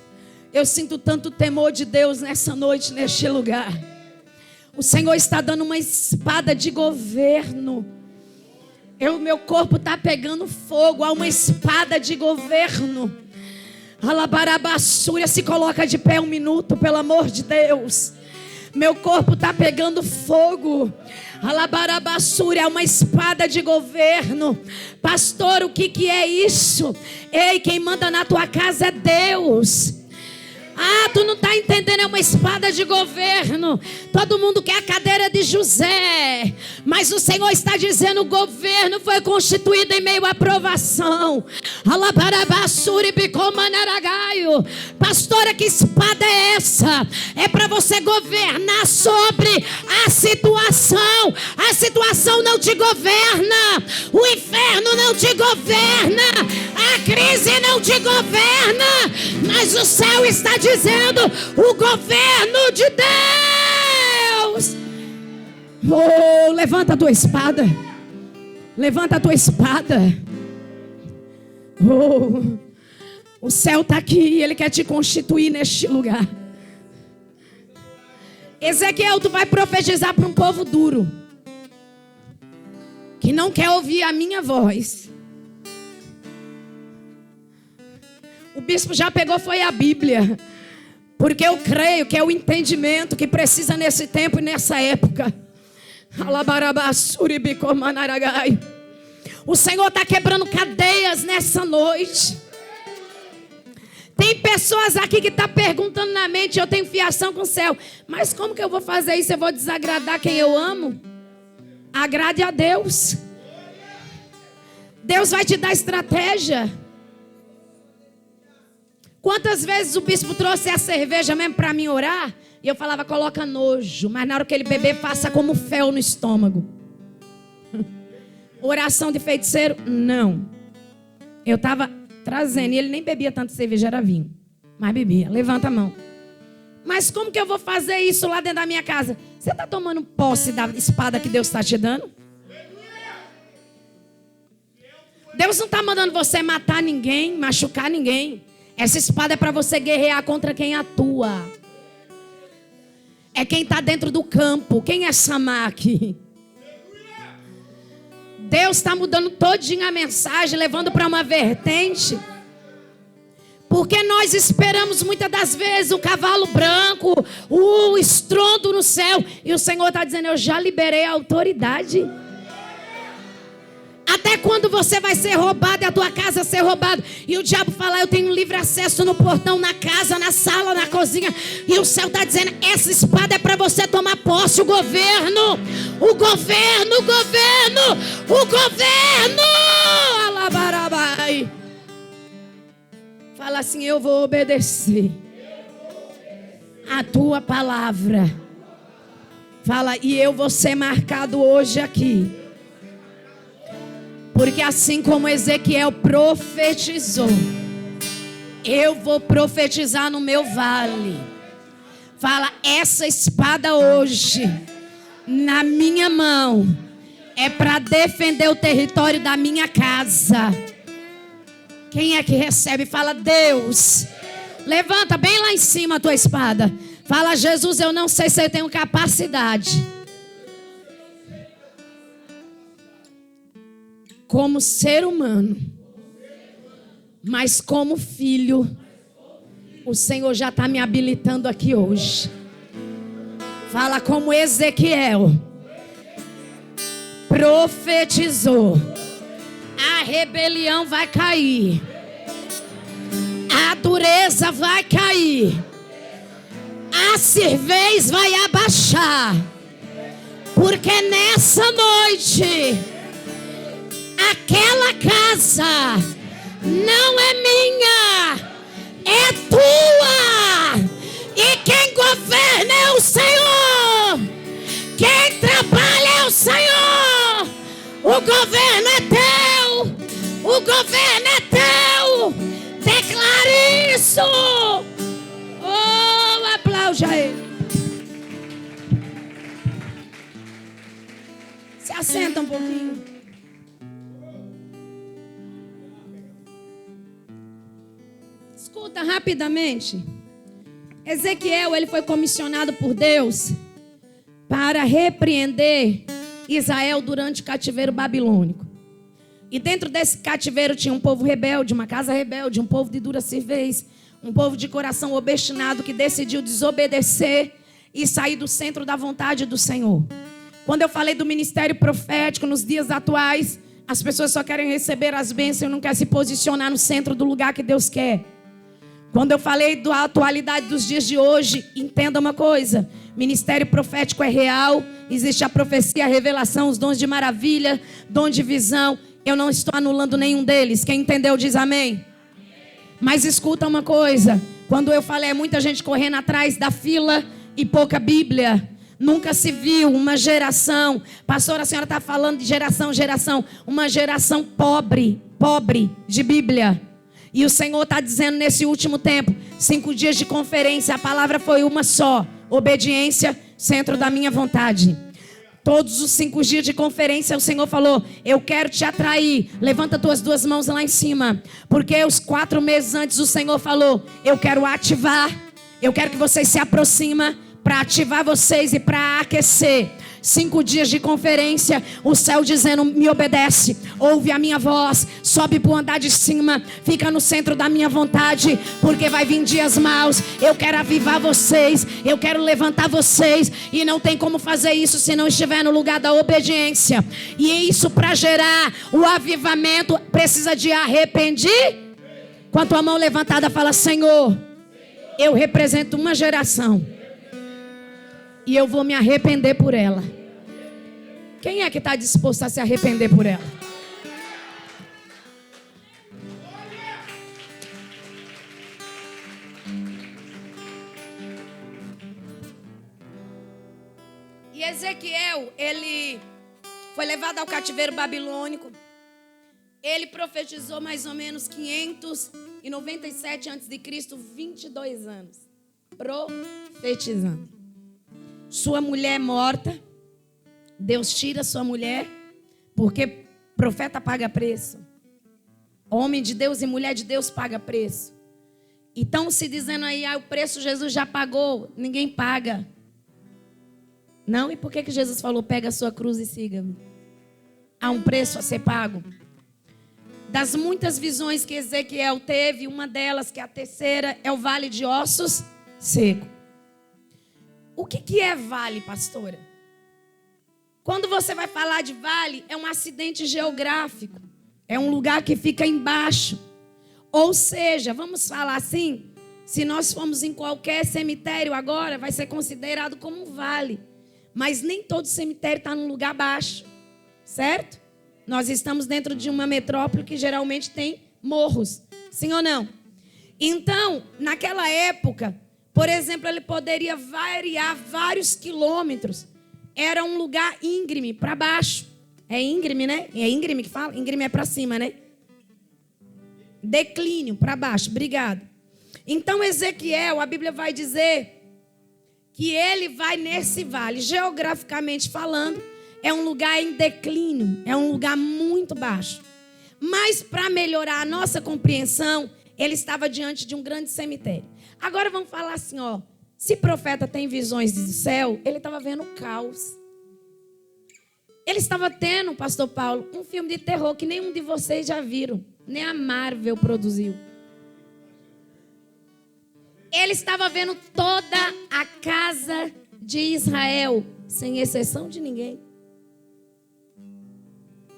Eu sinto tanto temor de Deus nessa noite, neste lugar. O Senhor está dando uma espada de governo. Meu corpo está pegando fogo. Há uma espada de governo. Alabarabassúria, se coloca de pé um minuto, pelo amor de Deus. Meu corpo está pegando fogo. Alabarabassúria, é uma espada de governo. Pastor, o que é isso? Ei, quem manda na tua casa é Deus. Ah, tu não está entendendo, é uma espada de governo. Todo mundo quer a cadeira de José, mas o Senhor está dizendo: o governo foi constituído em meio à provação. Pastora, que espada é essa? É para você governar sobre a situação. A situação não te governa, o inferno não te governa, a crise não te governa, mas o céu está dizendo: o governo de Deus. Oh, levanta a tua espada. Levanta a tua espada. Oh, o céu está aqui e Ele quer te constituir neste lugar. Ezequiel, tu vai profetizar para um povo duro, que não quer ouvir a minha voz. O bispo já pegou, foi a Bíblia. Porque eu creio que é o entendimento que precisa nesse tempo e nessa época. O Senhor está quebrando cadeias nessa noite. Tem pessoas aqui que estão perguntando na mente: eu tenho fiação com o céu, mas como que eu vou fazer isso? Eu vou desagradar quem eu amo? Agrade a Deus. Deus vai te dar estratégia. Quantas vezes o bispo trouxe a cerveja mesmo para mim orar? E eu falava: coloca nojo. Mas na hora que ele beber, faça como fel no estômago. Oração de feiticeiro? Não. Eu estava trazendo, e ele nem bebia tanto cerveja, era vinho. Mas bebia. Levanta a mão. Mas como que eu vou fazer isso lá dentro da minha casa? Você está tomando posse da espada que Deus está te dando? Deus não está mandando você matar ninguém, machucar ninguém. Essa espada é para você guerrear contra quem atua. É quem está dentro do campo. Quem é Samar aqui? Deus está mudando todinha a mensagem, levando para uma vertente. Porque nós esperamos muitas das vezes o cavalo branco, o estrondo no céu. E o Senhor está dizendo, eu já liberei a autoridade. Até quando você vai ser roubado e a tua casa ser roubada. E o diabo fala, eu tenho livre acesso no portão, na casa, na sala, na cozinha. E o céu está dizendo, essa espada é para você tomar posse. O governo, o governo, o governo, o governo. Alabarabai. Fala assim, eu vou obedecer a tua palavra. Fala, e eu vou ser marcado hoje aqui. Porque assim como Ezequiel profetizou, eu vou profetizar no meu vale. Fala, essa espada hoje, na minha mão, é para defender o território da minha casa. Quem é que recebe? Fala, Deus. Levanta bem lá em cima a tua espada. Fala, Jesus, eu não sei se eu tenho capacidade. Como ser humano, mas como filho, o Senhor já está me habilitando aqui hoje. Fala como Ezequiel profetizou. A rebelião vai cair. A dureza vai cair. A cervez vai abaixar. Porque nessa noite aquela casa não é minha, é tua. E quem governa é o Senhor. Quem trabalha é o Senhor. O governo é teu. O governo é teu. Declare isso. Oh, aplaude a ele. Se assenta um pouquinho. Escuta rapidamente. Ezequiel, ele foi comissionado por Deus para repreender Israel durante o cativeiro babilônico. E dentro desse cativeiro tinha um povo rebelde, uma casa rebelde, um povo de dura cervez, um povo de coração obstinado que decidiu desobedecer e sair do centro da vontade do Senhor. Quando eu falei do ministério profético nos dias atuais, as pessoas só querem receber as bênçãos e não querem se posicionar no centro do lugar que Deus quer. Quando eu falei da atualidade dos dias de hoje, entenda uma coisa: ministério profético é real, existe a profecia, a revelação, os dons de maravilha, dom de visão. Eu não estou anulando nenhum deles. Quem entendeu diz amém. Mas escuta uma coisa: quando eu falei muita gente correndo atrás da fila e pouca Bíblia, nunca se viu uma geração, pastora, a senhora está falando de geração, uma geração pobre de Bíblia. E o Senhor está dizendo nesse último tempo, 5 dias de conferência, a palavra foi uma só: obediência, centro da minha vontade. Todos os 5 dias de conferência o Senhor falou: eu quero te atrair. Levanta tuas 2 mãos lá em cima. Porque os 4 meses antes o Senhor falou: eu quero ativar. Eu quero que vocês se aproximem para ativar vocês e para aquecer. 5 dias de conferência, o céu dizendo: me obedece, ouve a minha voz, sobe para o andar de cima, fica no centro da minha vontade, porque vai vir dias maus. Eu quero avivar vocês, eu quero levantar vocês, e não tem como fazer isso se não estiver no lugar da obediência. E isso, para gerar o avivamento, precisa de arrepender. Com a tua mão levantada, fala: Senhor, eu represento uma geração e eu vou me arrepender por ela. Quem é que está disposto a se arrepender por ela? E Ezequiel, ele foi levado ao cativeiro babilônico. Ele profetizou mais ou menos 597 a.C., 22 anos. Profetizando. Sua mulher morta. Deus tira sua mulher, porque profeta paga preço. Homem de Deus e mulher de Deus paga preço. Então se dizendo aí, o preço Jesus já pagou. Ninguém paga. Não, e por que Jesus falou, pega a sua cruz e siga-me? Há um preço a ser pago. Das muitas visões que Ezequiel teve, uma delas, que é a terceira, é o vale de ossos seco. O que é vale, pastora? Quando você vai falar de vale, é um acidente geográfico. É um lugar que fica embaixo. Ou seja, vamos falar assim, se nós formos em qualquer cemitério agora, vai ser considerado como um vale. Mas nem todo cemitério está num lugar baixo. Certo? Nós estamos dentro de uma metrópole que geralmente tem morros. Sim ou não? Então, naquela época, por exemplo, ele poderia variar vários quilômetros. Era um lugar íngreme, para baixo. É íngreme, né? É íngreme que fala? Íngreme é para cima, né? Declínio, para baixo. Obrigado. Então, Ezequiel, a Bíblia vai dizer que ele vai nesse vale. Geograficamente falando, é um lugar em declínio. É um lugar muito baixo. Mas, para melhorar a nossa compreensão, ele estava diante de um grande cemitério. Agora, vamos falar assim, ó. Se profeta tem visões do céu, ele estava vendo o caos. Ele estava tendo, pastor Paulo, um filme de terror que nenhum de vocês já viram. Nem a Marvel produziu. Ele estava vendo toda a casa de Israel, sem exceção de ninguém.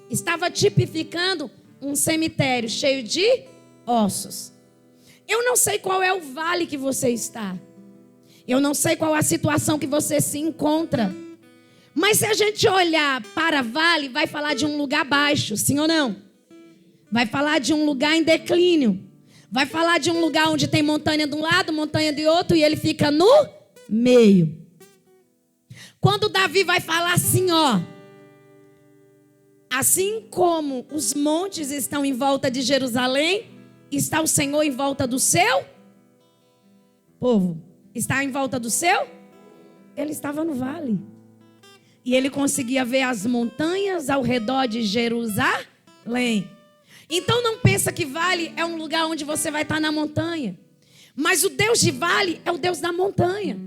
Estava tipificando um cemitério cheio de ossos. Eu não sei qual é o vale que você está. Eu não sei qual é a situação que você se encontra. Mas se a gente olhar para vale, vai falar de um lugar baixo, sim ou não? Vai falar de um lugar em declínio. Vai falar de um lugar onde tem montanha de um lado, montanha de outro, e ele fica no meio. Quando Davi vai falar assim, ó. Assim como os montes estão em volta de Jerusalém, está o Senhor em volta do seu povo. Está em volta do seu? Ele estava no vale. E ele conseguia ver as montanhas ao redor de Jerusalém. Então não pensa que vale é um lugar onde você vai estar na montanha. Mas o Deus de vale é o Deus da montanha.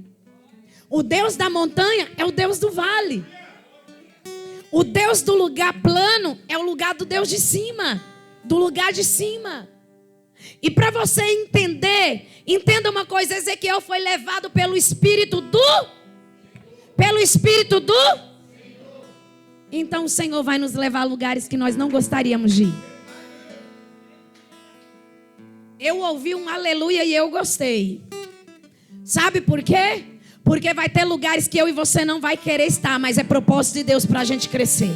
O Deus da montanha é o Deus do vale. O Deus do lugar plano é o lugar do Deus de cima. Do lugar de cima. E para você entender, entenda uma coisa, Ezequiel foi levado pelo Espírito do... Então o Senhor vai nos levar a lugares que nós não gostaríamos de ir. Eu ouvi um aleluia e eu gostei. Sabe por quê? Porque vai ter lugares que eu e você não vai querer estar, mas é propósito de Deus para a gente crescer.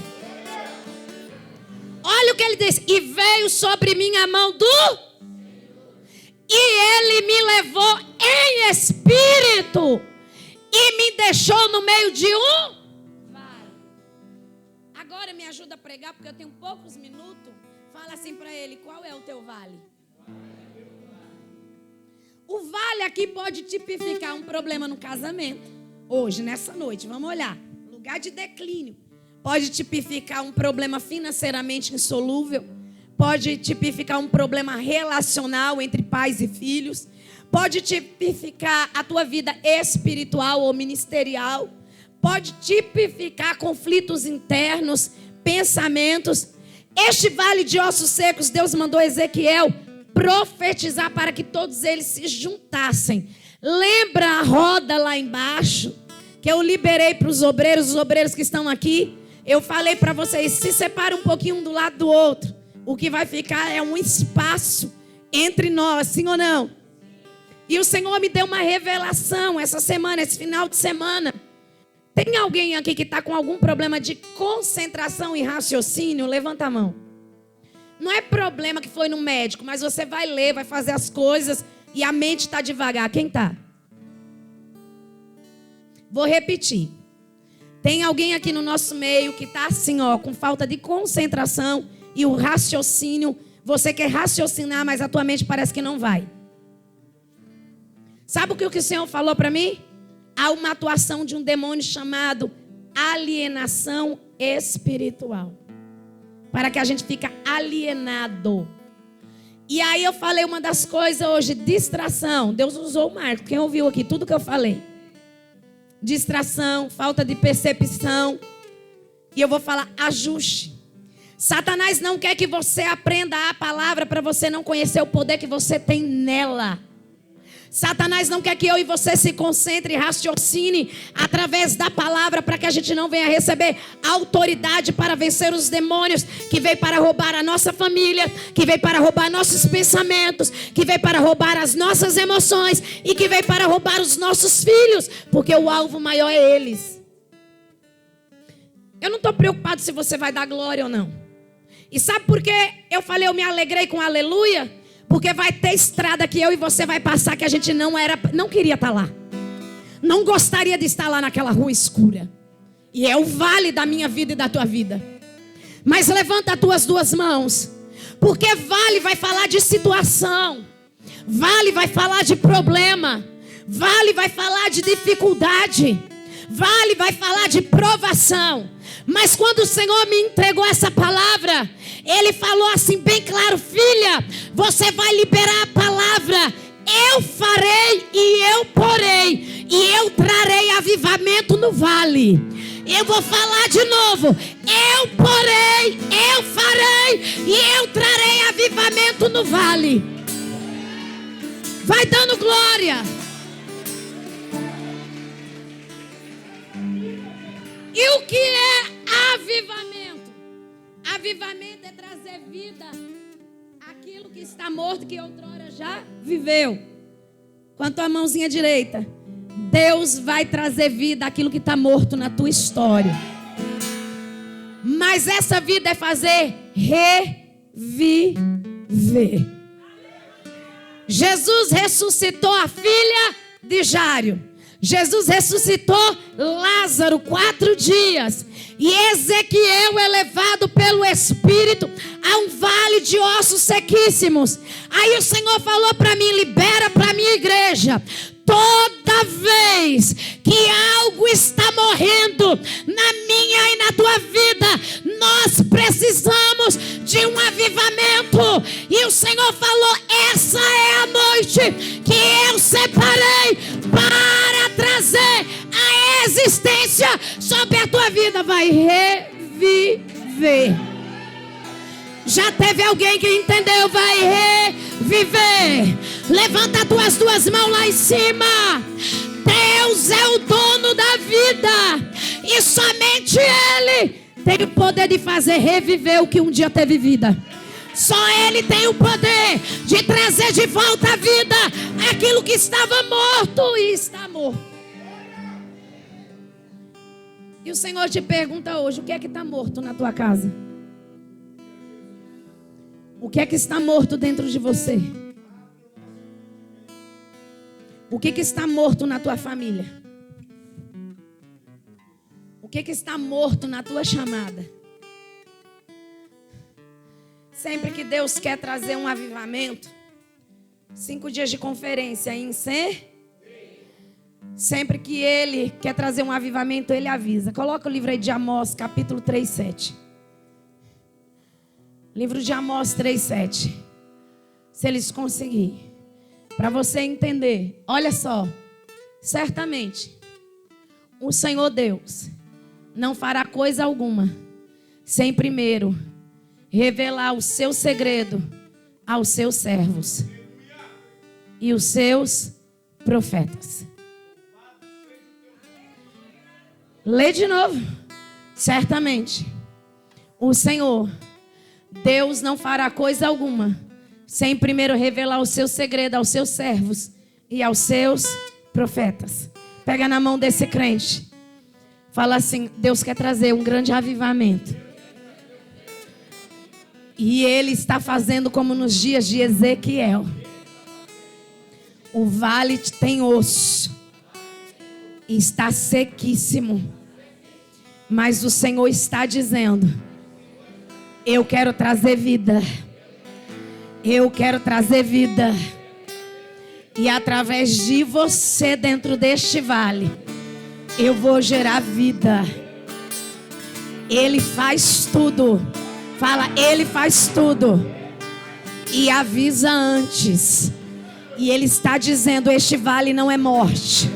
Olha o que ele diz. E veio sobre mim a mão do... E ele me levou em espírito e me deixou no meio de um vale. Agora me ajuda a pregar, porque eu tenho poucos minutos. Fala assim para ele, qual é o teu vale? O vale aqui pode tipificar um problema no casamento. Hoje, nessa noite, vamos olhar. Lugar de declínio. Pode tipificar um problema financeiramente insolúvel. Pode tipificar um problema relacional entre pais e filhos. Pode tipificar a tua vida espiritual ou ministerial. Pode tipificar conflitos internos, pensamentos. Este vale de ossos secos, Deus mandou Ezequiel profetizar para que todos eles se juntassem. Lembra a roda lá embaixo que eu liberei para os obreiros que estão aqui? Eu falei para vocês, se separa um pouquinho um do lado do outro. O que vai ficar é um espaço entre nós, sim ou não? E o Senhor me deu uma revelação essa semana, esse final de semana. Tem alguém aqui que está com algum problema de concentração e raciocínio? Levanta a mão. Não é problema que foi no médico, mas você vai ler, vai fazer as coisas e a mente está devagar. Quem está? Vou repetir. Tem alguém aqui no nosso meio que está assim, ó, com falta de concentração e o raciocínio, você quer raciocinar, mas a tua mente parece que não vai. Sabe o que o Senhor falou para mim? Há uma atuação de um demônio chamado alienação espiritual. Para que a gente fique alienado. E aí eu falei uma das coisas hoje, distração. Deus usou o Marco. Quem ouviu aqui tudo que eu falei? Distração, falta de percepção. E eu vou falar ajuste. Satanás não quer que você aprenda a palavra para você não conhecer o poder que você tem nela. Satanás não quer que eu e você se concentre e raciocine através da palavra para que a gente não venha receber autoridade para vencer os demônios que veio para roubar a nossa família, que veio para roubar nossos pensamentos, que veio para roubar as nossas emoções e que veio para roubar os nossos filhos, porque o alvo maior é eles. Eu não estou preocupado se você vai dar glória ou não. E sabe por que eu falei, eu me alegrei com aleluia? Porque vai ter estrada que eu e você vai passar que a gente não queria estar lá. Não gostaria de estar lá naquela rua escura. E é o vale da minha vida e da tua vida. Mas levanta as tuas duas mãos. Porque vale vai falar de situação. Vale vai falar de problema. Vale vai falar de dificuldade. Vale vai falar de provação. Mas quando o Senhor me entregou essa palavra, Ele falou assim bem claro: filha, você vai liberar a palavra. Eu farei e eu porei. E eu trarei avivamento no vale. Eu vou falar de novo. Eu porei, eu farei e eu trarei avivamento no vale. Vai dando glória. E o que é avivamento? Avivamento é trazer vida àquilo que está morto, que outrora já viveu. Com a tua mãozinha direita, Deus vai trazer vida àquilo que está morto na tua história. Mas essa vida é fazer reviver. Jesus ressuscitou a filha de Jáiro. Jesus ressuscitou Lázaro 4 dias. E Ezequiel é levado pelo Espírito a um vale de ossos sequíssimos. Aí o Senhor falou para mim: libera para a minha igreja. Toda vez que algo está morrendo na minha e na tua vida, nós precisamos de um avivamento. E o Senhor falou: essa é a noite que eu separei para trazer a existência sobre a tua vida. Vai reviver. Já teve alguém que entendeu? Vai reviver. Levanta as tuas duas mãos lá em cima. Deus é o dono da vida. E somente Ele tem o poder de fazer reviver o que um dia teve vida. Só Ele tem o poder de trazer de volta à vida aquilo que estava morto e está morto. E o Senhor te pergunta hoje: o que é que está morto na tua casa? O que é que está morto dentro de você? O que está morto na tua família? O que está morto na tua chamada? Sempre que Deus quer trazer um avivamento, 5 dias de conferência em ser. Sempre que Ele quer trazer um avivamento, Ele avisa. Coloca o livro aí de Amós, capítulo 3:7. Livro de Amós 3:7. Se eles conseguirem, para você entender, olha só. Certamente, o Senhor Deus não fará coisa alguma sem primeiro revelar o seu segredo aos seus servos e os seus profetas. Lê de novo. Certamente, o Senhor Deus não fará coisa alguma sem primeiro revelar o seu segredo aos seus servos e aos seus profetas. Pega na mão desse crente. Fala assim: Deus quer trazer um grande avivamento. E Ele está fazendo como nos dias de Ezequiel. O vale tem osso. Está sequíssimo. Mas o Senhor está dizendo: Eu quero trazer vida. Eu quero trazer vida. E através de você dentro deste vale, eu vou gerar vida. Ele faz tudo. Fala, Ele faz tudo. E avisa antes. E Ele está dizendo, este vale não é morte.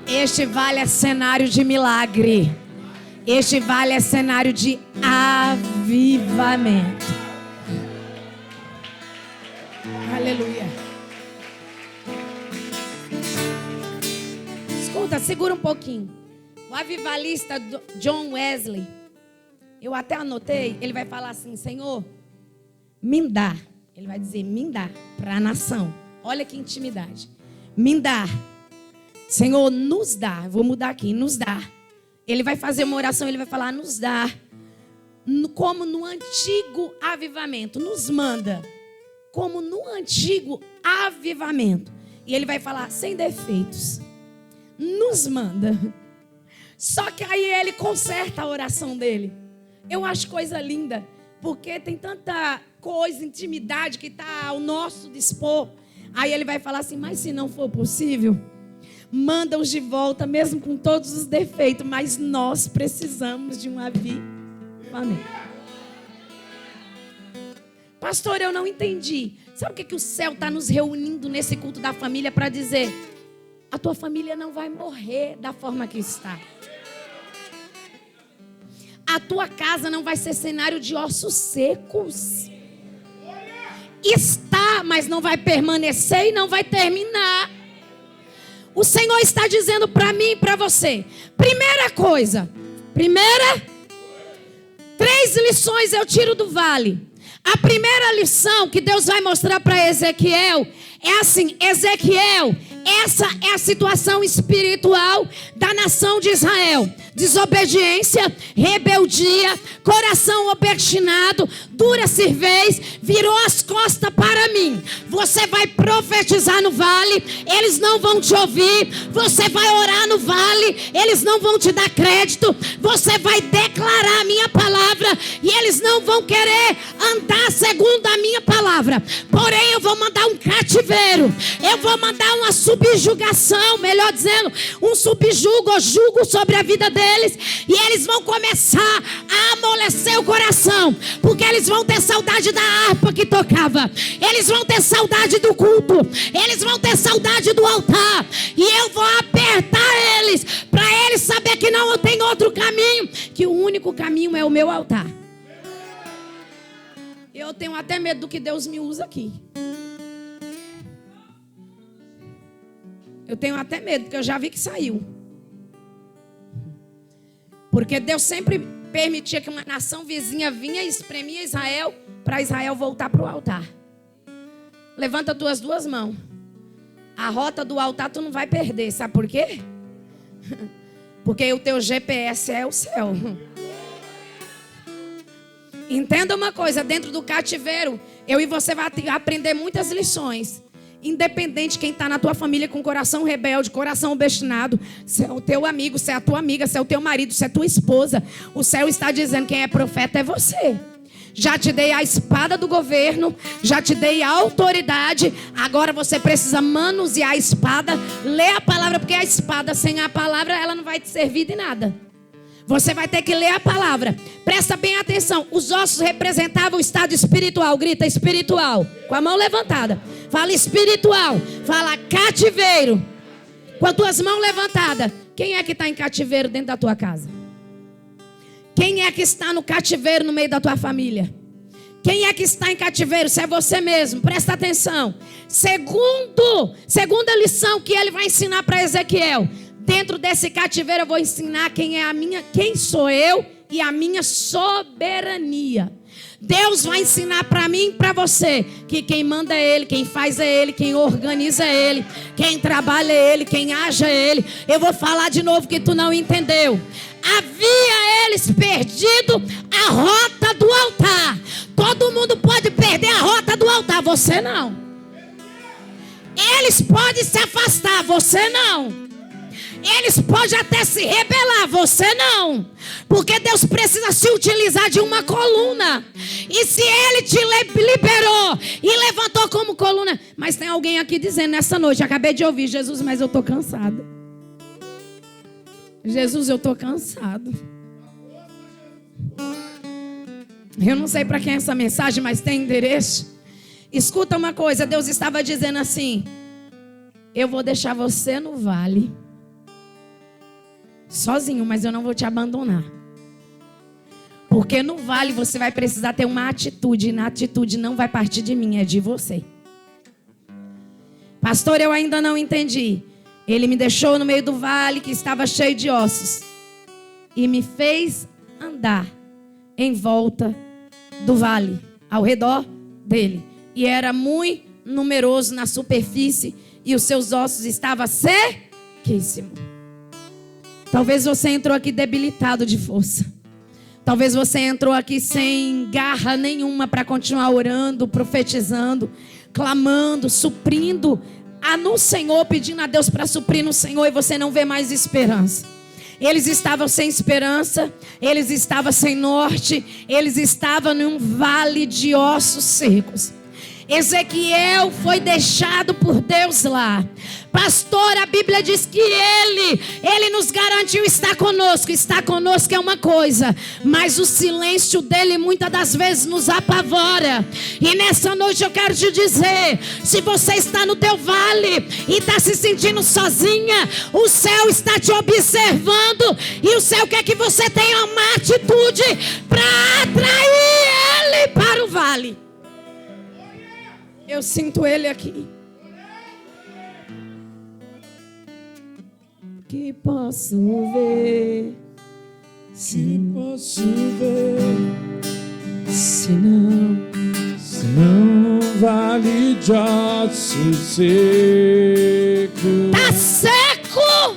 Este vale é cenário de milagre. Este vale é cenário de avivamento. Aleluia. Escuta, segura um pouquinho. O avivalista John Wesley, eu até anotei, ele vai falar assim, Senhor, me dá. Ele vai dizer, me dá para a nação. Olha que intimidade. Me dá. Senhor, nos dá. Vou mudar aqui, nos dá. Ele vai fazer uma oração, ele vai falar, nos dá. Como no antigo avivamento. Nos manda. Como no antigo avivamento. E ele vai falar, sem defeitos. Nos manda. Só que aí ele conserta a oração dele. Eu acho coisa linda. Porque tem tanta coisa, intimidade que está ao nosso dispor. Aí ele vai falar assim, mas se não for possível, manda-os de volta, mesmo com todos os defeitos. Mas nós precisamos de um avivamento. Pastor, eu não entendi. Sabe o que o céu está nos reunindo nesse culto da família para dizer? A tua família não vai morrer da forma que está. A tua casa não vai ser cenário de ossos secos. Está, mas não vai permanecer e não vai terminar. O Senhor está dizendo para mim e para você. Primeira coisa. 3 lições eu tiro do vale. A primeira lição que Deus vai mostrar para Ezequiel é assim, Ezequiel, essa é a situação espiritual da nação de Israel. Desobediência, rebeldia, coração obstinado, dura cervez, virou as costas para mim. Você vai profetizar no vale, eles não vão te ouvir. Você vai orar no vale, eles não vão te dar crédito. Você vai declarar a minha palavra e eles não vão querer andar segundo a minha palavra. Porém, eu vou mandar um cativeiro, eu vou mandar uma subjugação, melhor dizendo, um subjugo ou jugo sobre a vida deles. E eles vão começar a amolecer o coração, porque eles vão ter saudade da harpa que tocava, eles vão ter saudade do culto, eles vão ter saudade do altar. E eu vou apertar eles, para eles saber que não tem outro caminho, que o único caminho é o meu altar. Eu tenho até medo do que Deus me usa aqui. Eu tenho até medo, porque eu já vi que saiu. Porque Deus sempre permitia que uma nação vizinha vinha e espremia Israel, para Israel voltar para o altar. Levanta tuas 2 mãos. A rota do altar tu não vai perder, sabe por quê? Porque o teu GPS é o céu. Entenda uma coisa, dentro do cativeiro, eu e você vai aprender muitas lições. Independente de quem está na tua família com coração rebelde, coração obstinado, se é o teu amigo, se é a tua amiga, se é o teu marido, se é a tua esposa, o céu está dizendo quem é profeta é você. Já te dei a espada do governo, já te dei a autoridade, agora você precisa manusear a espada, ler a palavra, porque a espada sem a palavra ela não vai te servir de nada. Você vai ter que ler a palavra. Presta bem atenção. Os ossos representavam o estado espiritual. Grita espiritual. Com a mão levantada. Fala espiritual. Fala cativeiro. Com as tuas mãos levantadas. Quem é que está em cativeiro dentro da tua casa? Quem é que está no cativeiro no meio da tua família? Quem é que está em cativeiro? Se é você mesmo. Presta atenção. Segunda lição que ele vai ensinar para Ezequiel. Dentro desse cativeiro eu vou ensinar quem sou eu e a minha soberania. Deus vai ensinar para mim e para você que quem manda é Ele, quem faz é Ele, quem organiza é Ele, quem trabalha é Ele, quem age é Ele. Eu vou falar de novo que tu não entendeu. Havia eles perdido a rota do altar. Todo mundo pode perder a rota do altar, você não. Eles podem se afastar, você não. Eles podem até se rebelar, você não. Porque Deus precisa se utilizar de uma coluna. E se Ele te liberou e levantou como coluna. Mas tem alguém aqui dizendo nessa noite, acabei de ouvir: Jesus, mas eu estou cansado. Jesus, eu estou cansado. Eu não sei para quem é essa mensagem, mas tem endereço. Escuta uma coisa, Deus estava dizendo assim: eu vou deixar você no vale sozinho, mas eu não vou te abandonar. Porque no vale você vai precisar ter uma atitude, e na atitude não vai partir de mim, é de você. Pastor, eu ainda não entendi. Ele me deixou no meio do vale que estava cheio de ossos e me fez andar em volta do vale, ao redor dele. E era muito numeroso na superfície e os seus ossos estavam sequíssimos. Talvez você entrou aqui debilitado de força. Talvez você entrou aqui sem garra nenhuma para continuar orando, profetizando, clamando, suprindo no Senhor, pedindo a Deus para suprir no Senhor, e você não vê mais esperança. Eles estavam sem esperança, eles estavam sem norte, eles estavam num vale de ossos secos. Ezequiel foi deixado por Deus lá. Pastor, a Bíblia diz que Ele nos garantiu estar conosco. Estar conosco é uma coisa, mas o silêncio dele muitas das vezes nos apavora. E nessa noite eu quero te dizer: se você está no teu vale e está se sentindo sozinha, o céu está te observando. E o céu quer que você tenha uma atitude para atrair Ele para o vale. Eu sinto Ele aqui. Que posso ver, se posso ver, se não vale de ossos secos. Tá seco,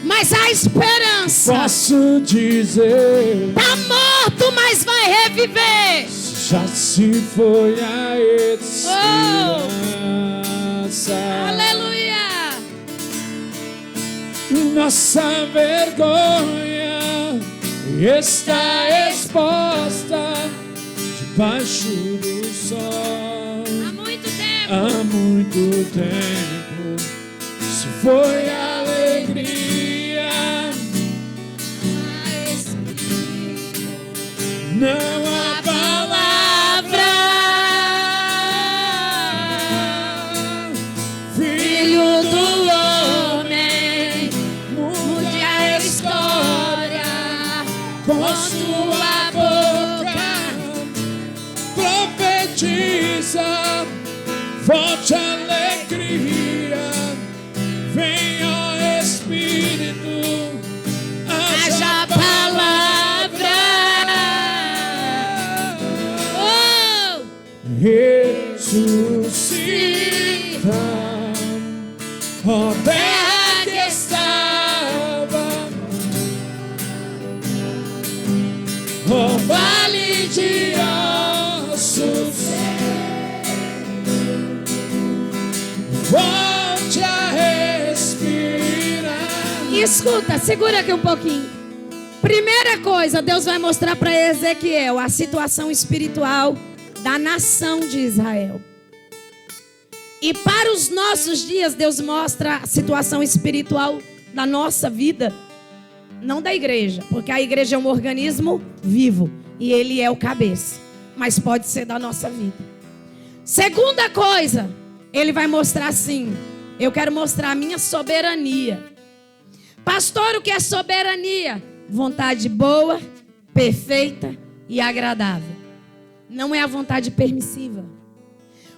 mas há esperança. Posso dizer, tá morto, mas vai reviver. Já se foi a esperança. Aleluia. Nossa vergonha está exposta debaixo do sol. Há muito tempo se foi a alegria. Não há palavra, filho do homem, mude a história com sua boca, profetiza, forte alegria, vem ó Espírito, haja palavra. Ressuscita, ó terra que estava, ó vale de ossos, volte a respirar. Escuta, segura aqui um pouquinho. Primeira coisa, Deus vai mostrar para Ezequiel a situação espiritual da nação de Israel. E para os nossos dias, Deus mostra a situação espiritual da nossa vida, não da igreja, porque a igreja é um organismo vivo e ele é o cabeça, mas pode ser da nossa vida. Segunda coisa, ele vai mostrar assim: eu quero mostrar a minha soberania. Pastor, o que é soberania? Vontade boa, perfeita e agradável. Não é a vontade permissiva.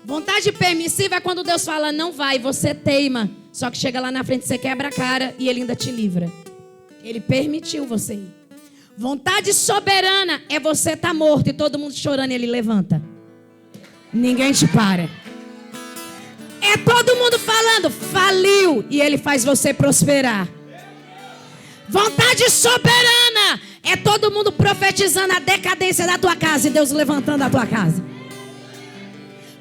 Vontade permissiva é quando Deus fala não vai, você teima. Só que chega lá na frente, você quebra a cara e Ele ainda te livra. Ele permitiu você ir. Vontade soberana é você estar morto e todo mundo chorando e Ele levanta. Ninguém te para. É todo mundo falando, faliu, e Ele faz você prosperar. Vontade soberana é todo mundo profetizando a decadência da tua casa e Deus levantando a tua casa.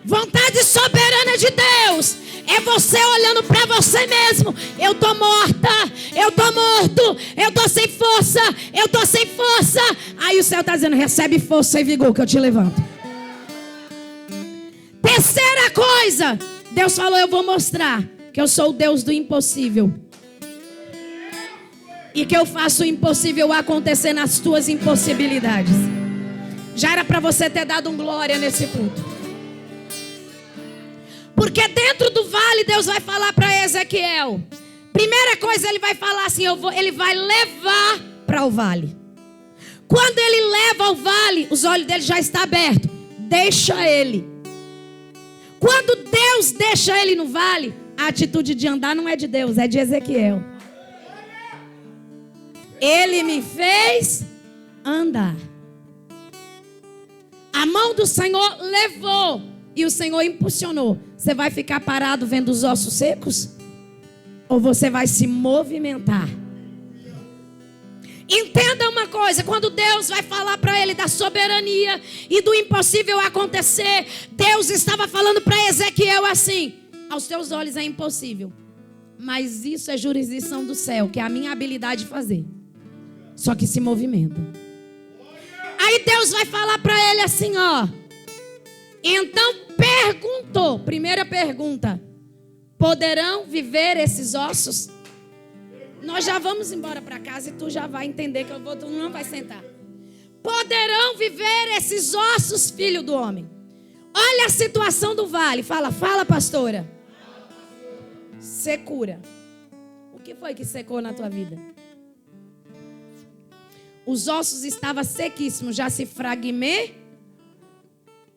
Vontade soberana de Deus É você olhando para você mesmo. Eu tô morta, eu tô morto, eu tô sem força, eu tô sem força. Aí o céu está dizendo: recebe força e vigor que eu te levanto. Terceira coisa, Deus falou: eu vou mostrar que eu sou o Deus do impossível. E que eu faço o impossível acontecer nas tuas impossibilidades. Já era para você ter dado um glória nesse culto. Porque dentro do vale Deus vai falar para Ezequiel. Primeira coisa, ele vai falar assim: ele vai levar para o vale. Quando ele leva ao vale, os olhos dele já estão abertos. Deixa ele. Quando Deus deixa ele no vale, a atitude de andar não é de Deus, é de Ezequiel. Ele me fez andar. A mão do Senhor levou e o Senhor impulsionou. Você vai ficar parado vendo os ossos secos? Ou você vai se movimentar? Entenda uma coisa: quando Deus vai falar para ele da soberania e do impossível acontecer, Deus estava falando para Ezequiel assim: aos teus olhos é impossível, mas isso é jurisdição do céu, que é a minha habilidade de fazer. Só que se movimenta. Aí Deus vai falar para ele assim, ó. Então perguntou, primeira pergunta: poderão viver esses ossos? Nós já vamos embora para casa e tu já vai entender que tu não vai sentar. Poderão viver esses ossos, filho do homem? Olha a situação do vale. Fala pastora. Secura. O que foi que secou na tua vida? Os ossos estavam sequíssimos,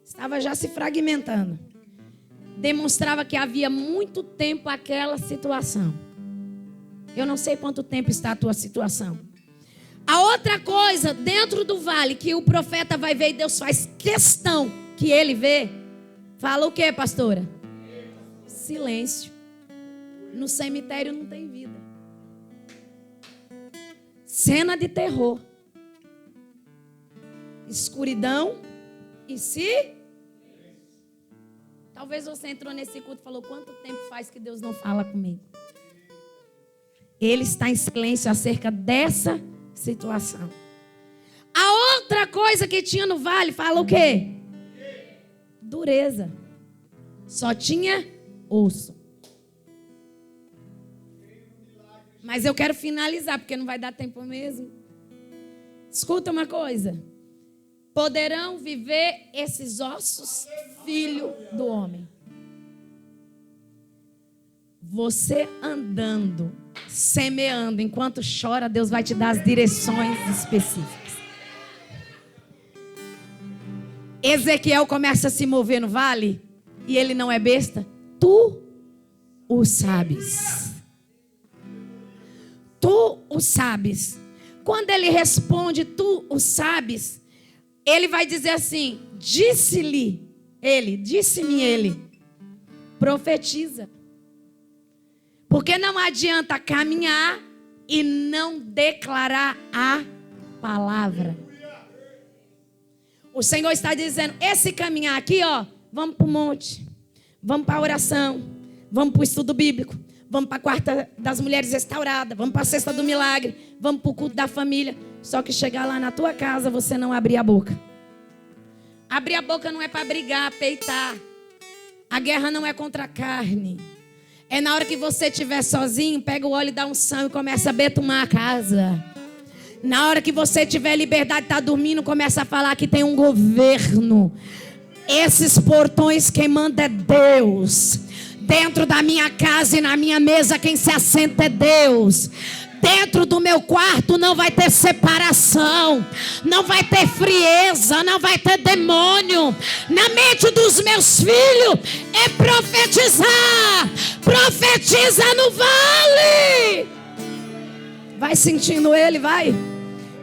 estava já se fragmentando. Demonstrava que havia muito tempo aquela situação. Eu não sei quanto tempo está a tua situação. A outra coisa, dentro do vale, que o profeta vai ver e Deus faz questão que ele vê. Fala o que, pastora? Silêncio. No cemitério não tem vida. Cena de terror. Escuridão e talvez você entrou nesse culto e falou: quanto tempo faz que Deus não fala comigo? Ele está em silêncio acerca dessa situação. A outra coisa que tinha no vale, fala o quê? Dureza. Só tinha osso. Mas eu quero finalizar, porque não vai dar tempo mesmo. Escuta uma coisa. Poderão viver esses ossos, filho do homem? Você andando, semeando, enquanto chora, Deus vai te dar as direções específicas. Ezequiel começa a se mover no vale, e ele não é besta. Tu o sabes. Tu o sabes. Quando ele responde, tu o sabes, ele vai dizer assim: disse-me ele, profetiza. Porque não adianta caminhar e não declarar a palavra. O Senhor está dizendo: esse caminhar aqui, ó, vamos para o monte, vamos para a oração, vamos para o estudo bíblico, vamos para a quarta das mulheres restauradas, vamos para a sexta do milagre, vamos para o culto da família. Só que chegar lá na tua casa, você não abrir a boca. Abrir a boca não é para brigar, peitar. A guerra não é contra a carne. É na hora que você estiver sozinho, pega o óleo da unção e começa a betumar a casa. Na hora que você tiver liberdade de estar dormindo, começa a falar que tem um governo. Esses portões quem manda é Deus. Dentro da minha casa e na minha mesa quem se assenta é Deus. Dentro do meu quarto não vai ter separação, não vai ter frieza, não vai ter demônio. Na mente dos meus filhos é profetizar. Profetiza no vale. Vai sentindo ele, vai.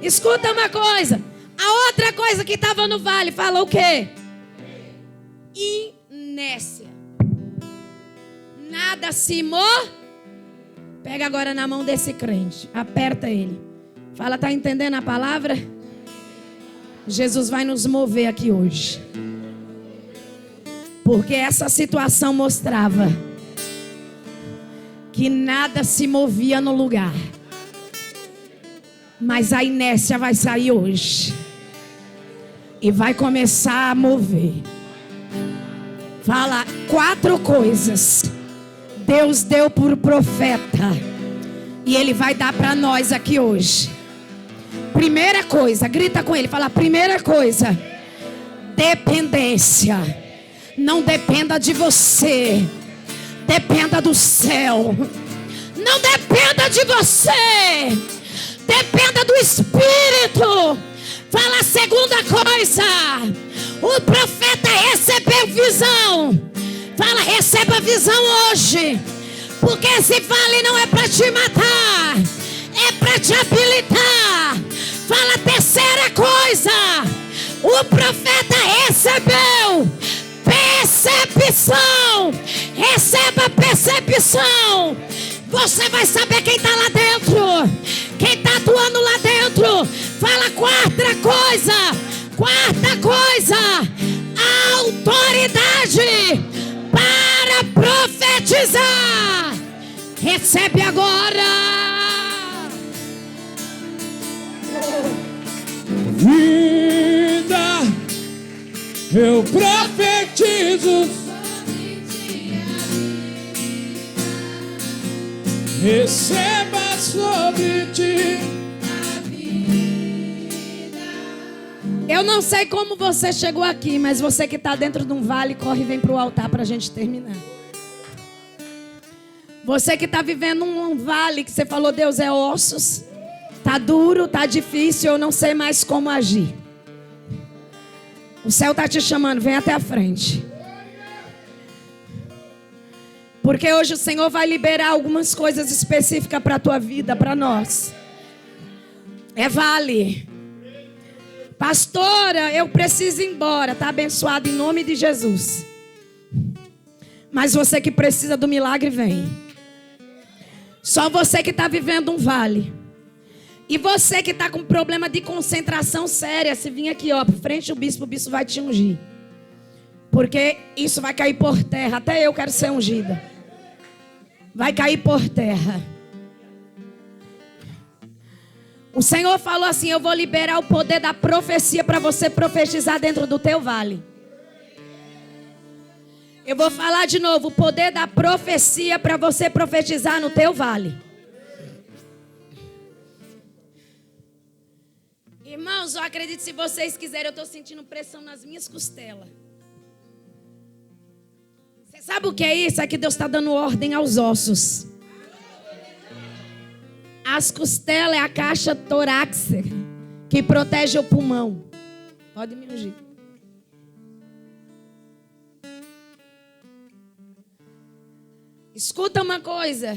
Escuta uma coisa. A outra coisa que estava no vale, fala o quê? Inércia. Nada se move. Pega agora na mão desse crente. Aperta ele. Fala, tá entendendo a palavra? Jesus vai nos mover aqui hoje. Porque essa situação mostrava que nada se movia no lugar. Mas a inércia vai sair hoje. E vai começar a mover. Fala 4 coisas. Deus deu por profeta. E Ele vai dar para nós aqui hoje. Primeira coisa, grita com ele. Fala, primeira coisa. Dependência. Não dependa de você. Dependa do céu. Não dependa de você. Dependa do Espírito. Fala a segunda coisa. O profeta recebeu visão. Fala, receba a visão hoje. Porque esse vale não é para te matar. É para te habilitar. Fala a terceira coisa. O profeta recebeu percepção. Receba percepção. Você vai saber quem está lá dentro. Quem está atuando lá dentro. Fala quarta coisa. Quarta coisa. Autoridade para profetizar. Recebe agora. Vida, eu profetizo. Receba sobre ti. Eu não sei como você chegou aqui, mas você que está dentro de um vale, corre e vem para o altar para a gente terminar. Você que está vivendo um vale, que você falou, Deus, é ossos. Tá duro, tá difícil, eu não sei mais como agir. O céu está te chamando, vem até a frente. Porque hoje o Senhor vai liberar algumas coisas específicas para a tua vida, para nós. É vale. Pastora, eu preciso ir embora. Está abençoado em nome de Jesus. Mas você que precisa do milagre, vem. Só você que está vivendo um vale. E você que está com problema de concentração séria, se vir aqui, ó, frente ao bispo, o bispo vai te ungir. Porque isso vai cair por terra. Até eu quero ser ungida. Vai cair por terra. O Senhor falou assim, eu vou liberar o poder da profecia para você profetizar dentro do teu vale. Eu vou falar de novo, o poder da profecia para você profetizar no teu vale. Irmãos, eu acredito, se vocês quiserem, eu estou sentindo pressão nas minhas costelas. Você sabe o que é isso? É que Deus está dando ordem aos ossos. As costelas é a caixa torácica que protege o pulmão. Pode me ungir. Escuta uma coisa.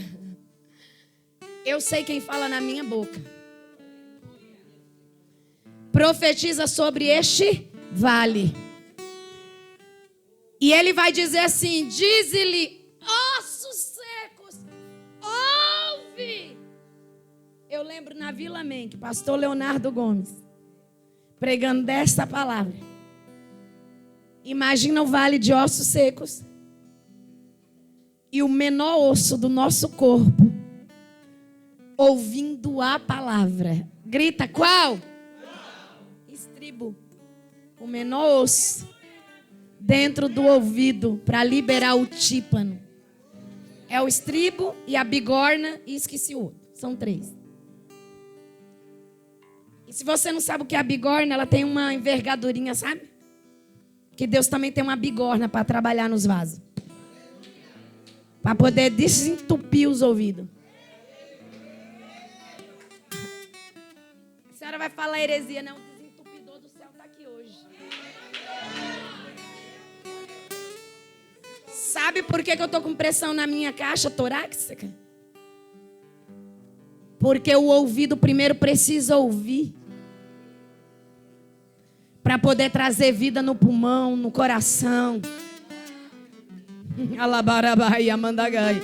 Eu sei quem fala na minha boca. Profetiza sobre este vale. E ele vai dizer assim: diz-lhe, ossos secos, ouve. Eu lembro na Vila Menck, pastor Leonardo Gomes, pregando desta palavra. Imagina o vale de ossos secos. E o menor osso do nosso corpo ouvindo a palavra. Grita, qual? Estribo. O menor osso dentro do ouvido para liberar o tímpano. É o estribo e a bigorna e esqueci o outro. São 3. E se você não sabe o que é a bigorna, ela tem uma envergadurinha, sabe? Que Deus também tem uma bigorna para trabalhar nos vasos. Para poder desentupir os ouvidos. A senhora vai falar heresia, não? O desentupidor do céu está aqui hoje. Sabe por que eu estou com pressão na minha caixa torácica? Porque o ouvido primeiro precisa ouvir. Para poder trazer vida no pulmão, no coração. Alabarabai, amandagai.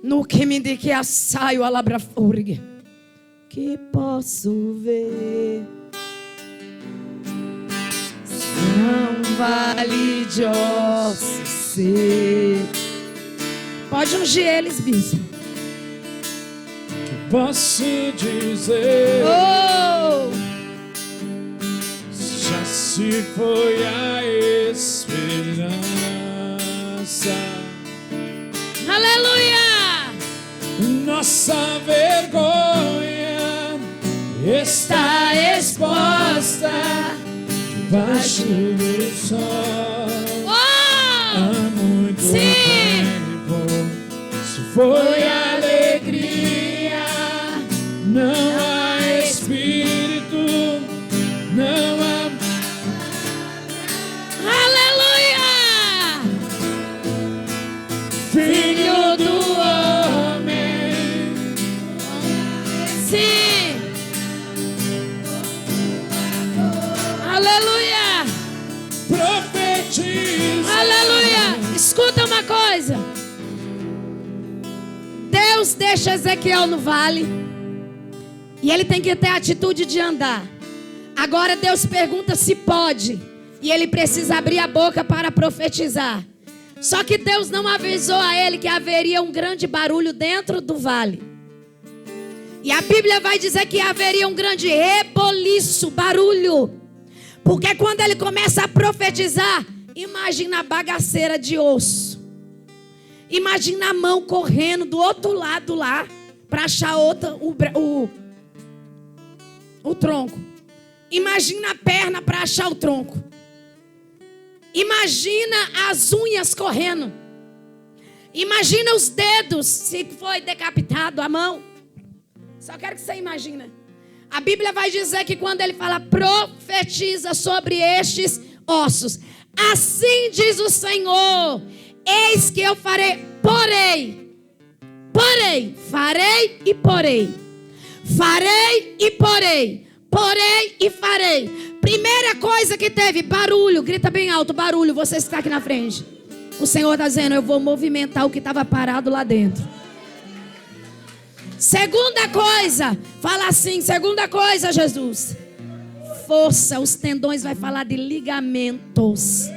No que me de que assaio alabrafurgue. Que posso ver. Não vale de ossos secos. Pode ungir eles, bispo. Posso dizer, Oh! já se foi a esperança. Aleluia! Nossa vergonha está exposta debaixo do sol. Oh! Há muito Sim! tempo se foi alegria. Não há espírito, não há. Aleluia! Filho do homem, Sim! Aleluia! profetiza. Aleluia! Escuta uma coisa. Deus deixa Ezequiel no vale. E ele tem que ter a atitude de andar. Agora Deus pergunta se pode. E ele precisa abrir a boca para profetizar. Só que Deus não avisou a ele que haveria um grande barulho dentro do vale. E a Bíblia vai dizer que haveria um grande reboliço, barulho. Porque quando ele começa a profetizar, imagina a bagaceira de osso. Imagina a mão correndo do outro lado lá para achar o tronco. Imagina a perna para achar o tronco. Imagina as unhas correndo. Imagina os dedos, se foi decapitado a mão. Só quero que você imagine. A Bíblia vai dizer que quando ele fala, profetiza sobre estes ossos. Assim diz o Senhor, eis que eu farei, farei e porei. Farei e porei e farei. Primeira coisa que teve, barulho. Grita bem alto, barulho, você está aqui na frente. O Senhor está dizendo, eu vou movimentar o que estava parado lá dentro. Segunda coisa, fala assim, segunda coisa, Jesus. Força, os tendões vai falar de ligamentos.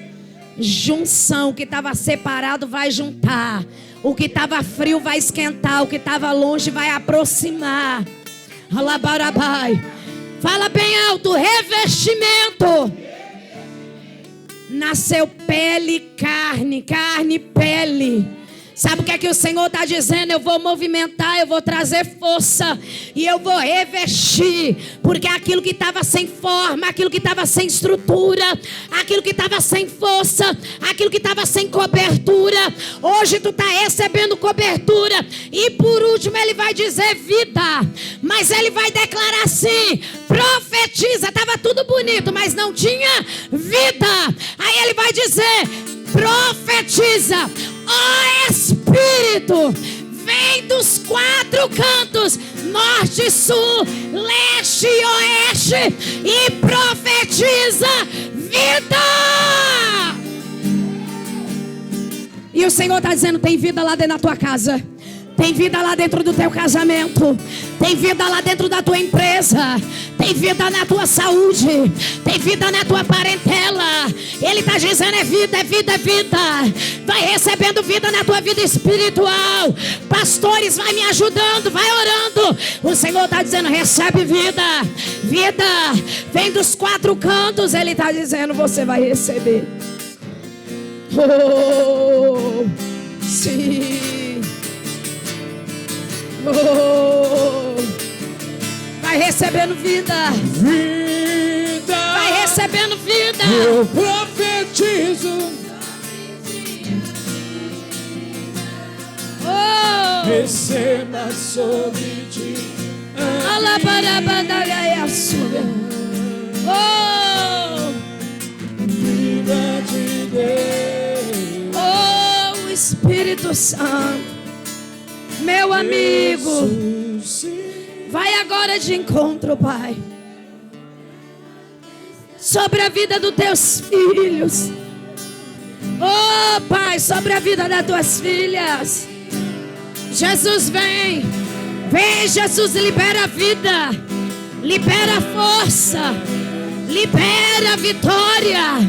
Junção, o que estava separado vai juntar. O que estava frio vai esquentar. O que estava longe vai aproximar. Alabarabai. Fala bem alto, revestimento. Nasceu pele, carne, carne, pele. Sabe o que o Senhor está dizendo? Eu vou movimentar, eu vou trazer força e eu vou revestir. Porque aquilo que estava sem forma, aquilo que estava sem estrutura, aquilo que estava sem força, aquilo que estava sem cobertura, hoje tu está recebendo cobertura. E por último ele vai dizer vida. Mas ele vai declarar assim, profetiza. Estava tudo bonito, mas não tinha vida. Aí ele vai dizer, profetiza. Ó Espírito, vem dos quatro cantos, norte, sul, leste e oeste, e profetiza vida. E o Senhor está dizendo, tem vida lá dentro da tua casa. Tem vida lá dentro do teu casamento. Tem vida lá dentro da tua empresa. Tem vida na tua saúde. Tem vida na tua parentela. Ele está dizendo é vida, é vida, é vida. Vai recebendo vida na tua vida espiritual. Pastores, vai me ajudando, vai orando. O Senhor está dizendo, recebe vida. Vida, vem dos quatro cantos. Ele está dizendo, você vai receber. Oh, sim. Oh, vai recebendo vida. Vida. Vai recebendo vida. Eu profetizo. Oh, Receba sobre ti. oh, Vida de Deus. oh, Espírito Santo. Meu amigo, vai agora de encontro, Pai, sobre a vida dos teus filhos. Oh, Pai, sobre a vida das tuas filhas. Jesus, vem. Vem, Jesus, libera a vida. Libera a força. Libera a vitória.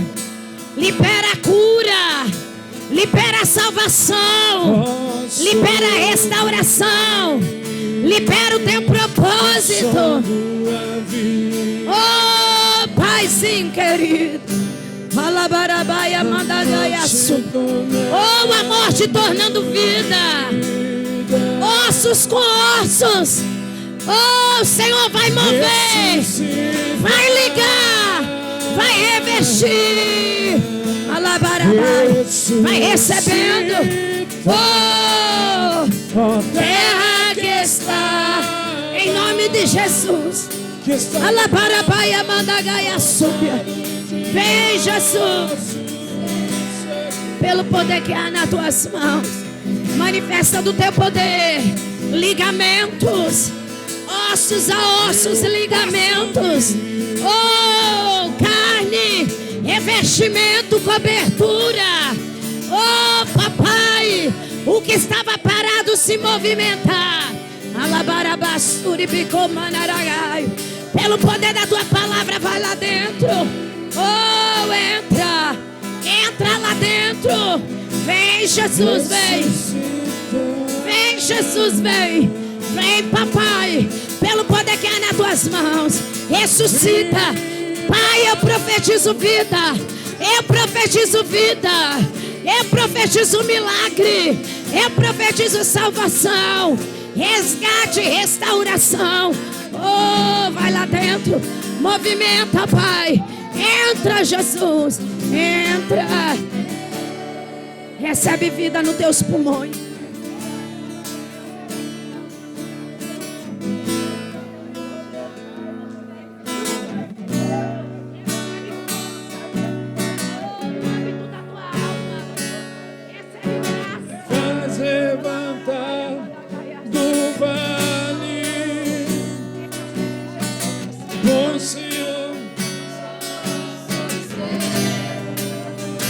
Libera a cura. Libera a salvação. Libera a restauração. Libera o teu propósito. Oh, Paizinho querido. Alabarabaia, mandagaiaçu. Oh, a morte tornando vida. Ossos com ossos. Oh, o Senhor vai mover. Vai ligar. Vai revestir. Alabarabaia. Vai recebendo. Oh, terra que está. Em nome de Jesus. Alabarabaia, mandagaiaçu. Vem, Jesus, pelo poder que há nas tuas mãos. Manifesta do teu poder. Ligamentos, ossos a ossos, ligamentos. Oh, carne, revestimento, cobertura. Oh, papai, o que estava parado se movimentar. Alabarabassuri bicomanaragai. Pelo poder da tua palavra, vai lá dentro. Oh, entra. Entra lá dentro. Vem, Jesus, vem. Vem, Jesus, vem. Vem, papai. Pelo poder que há nas tuas mãos. Ressuscita. Pai, eu profetizo vida. Eu profetizo vida. Eu profetizo milagre. Eu profetizo salvação. Resgate, restauração. Oh, vai lá dentro. Movimenta, Pai. Entra, Jesus. Entra. Recebe vida nos teus pulmões.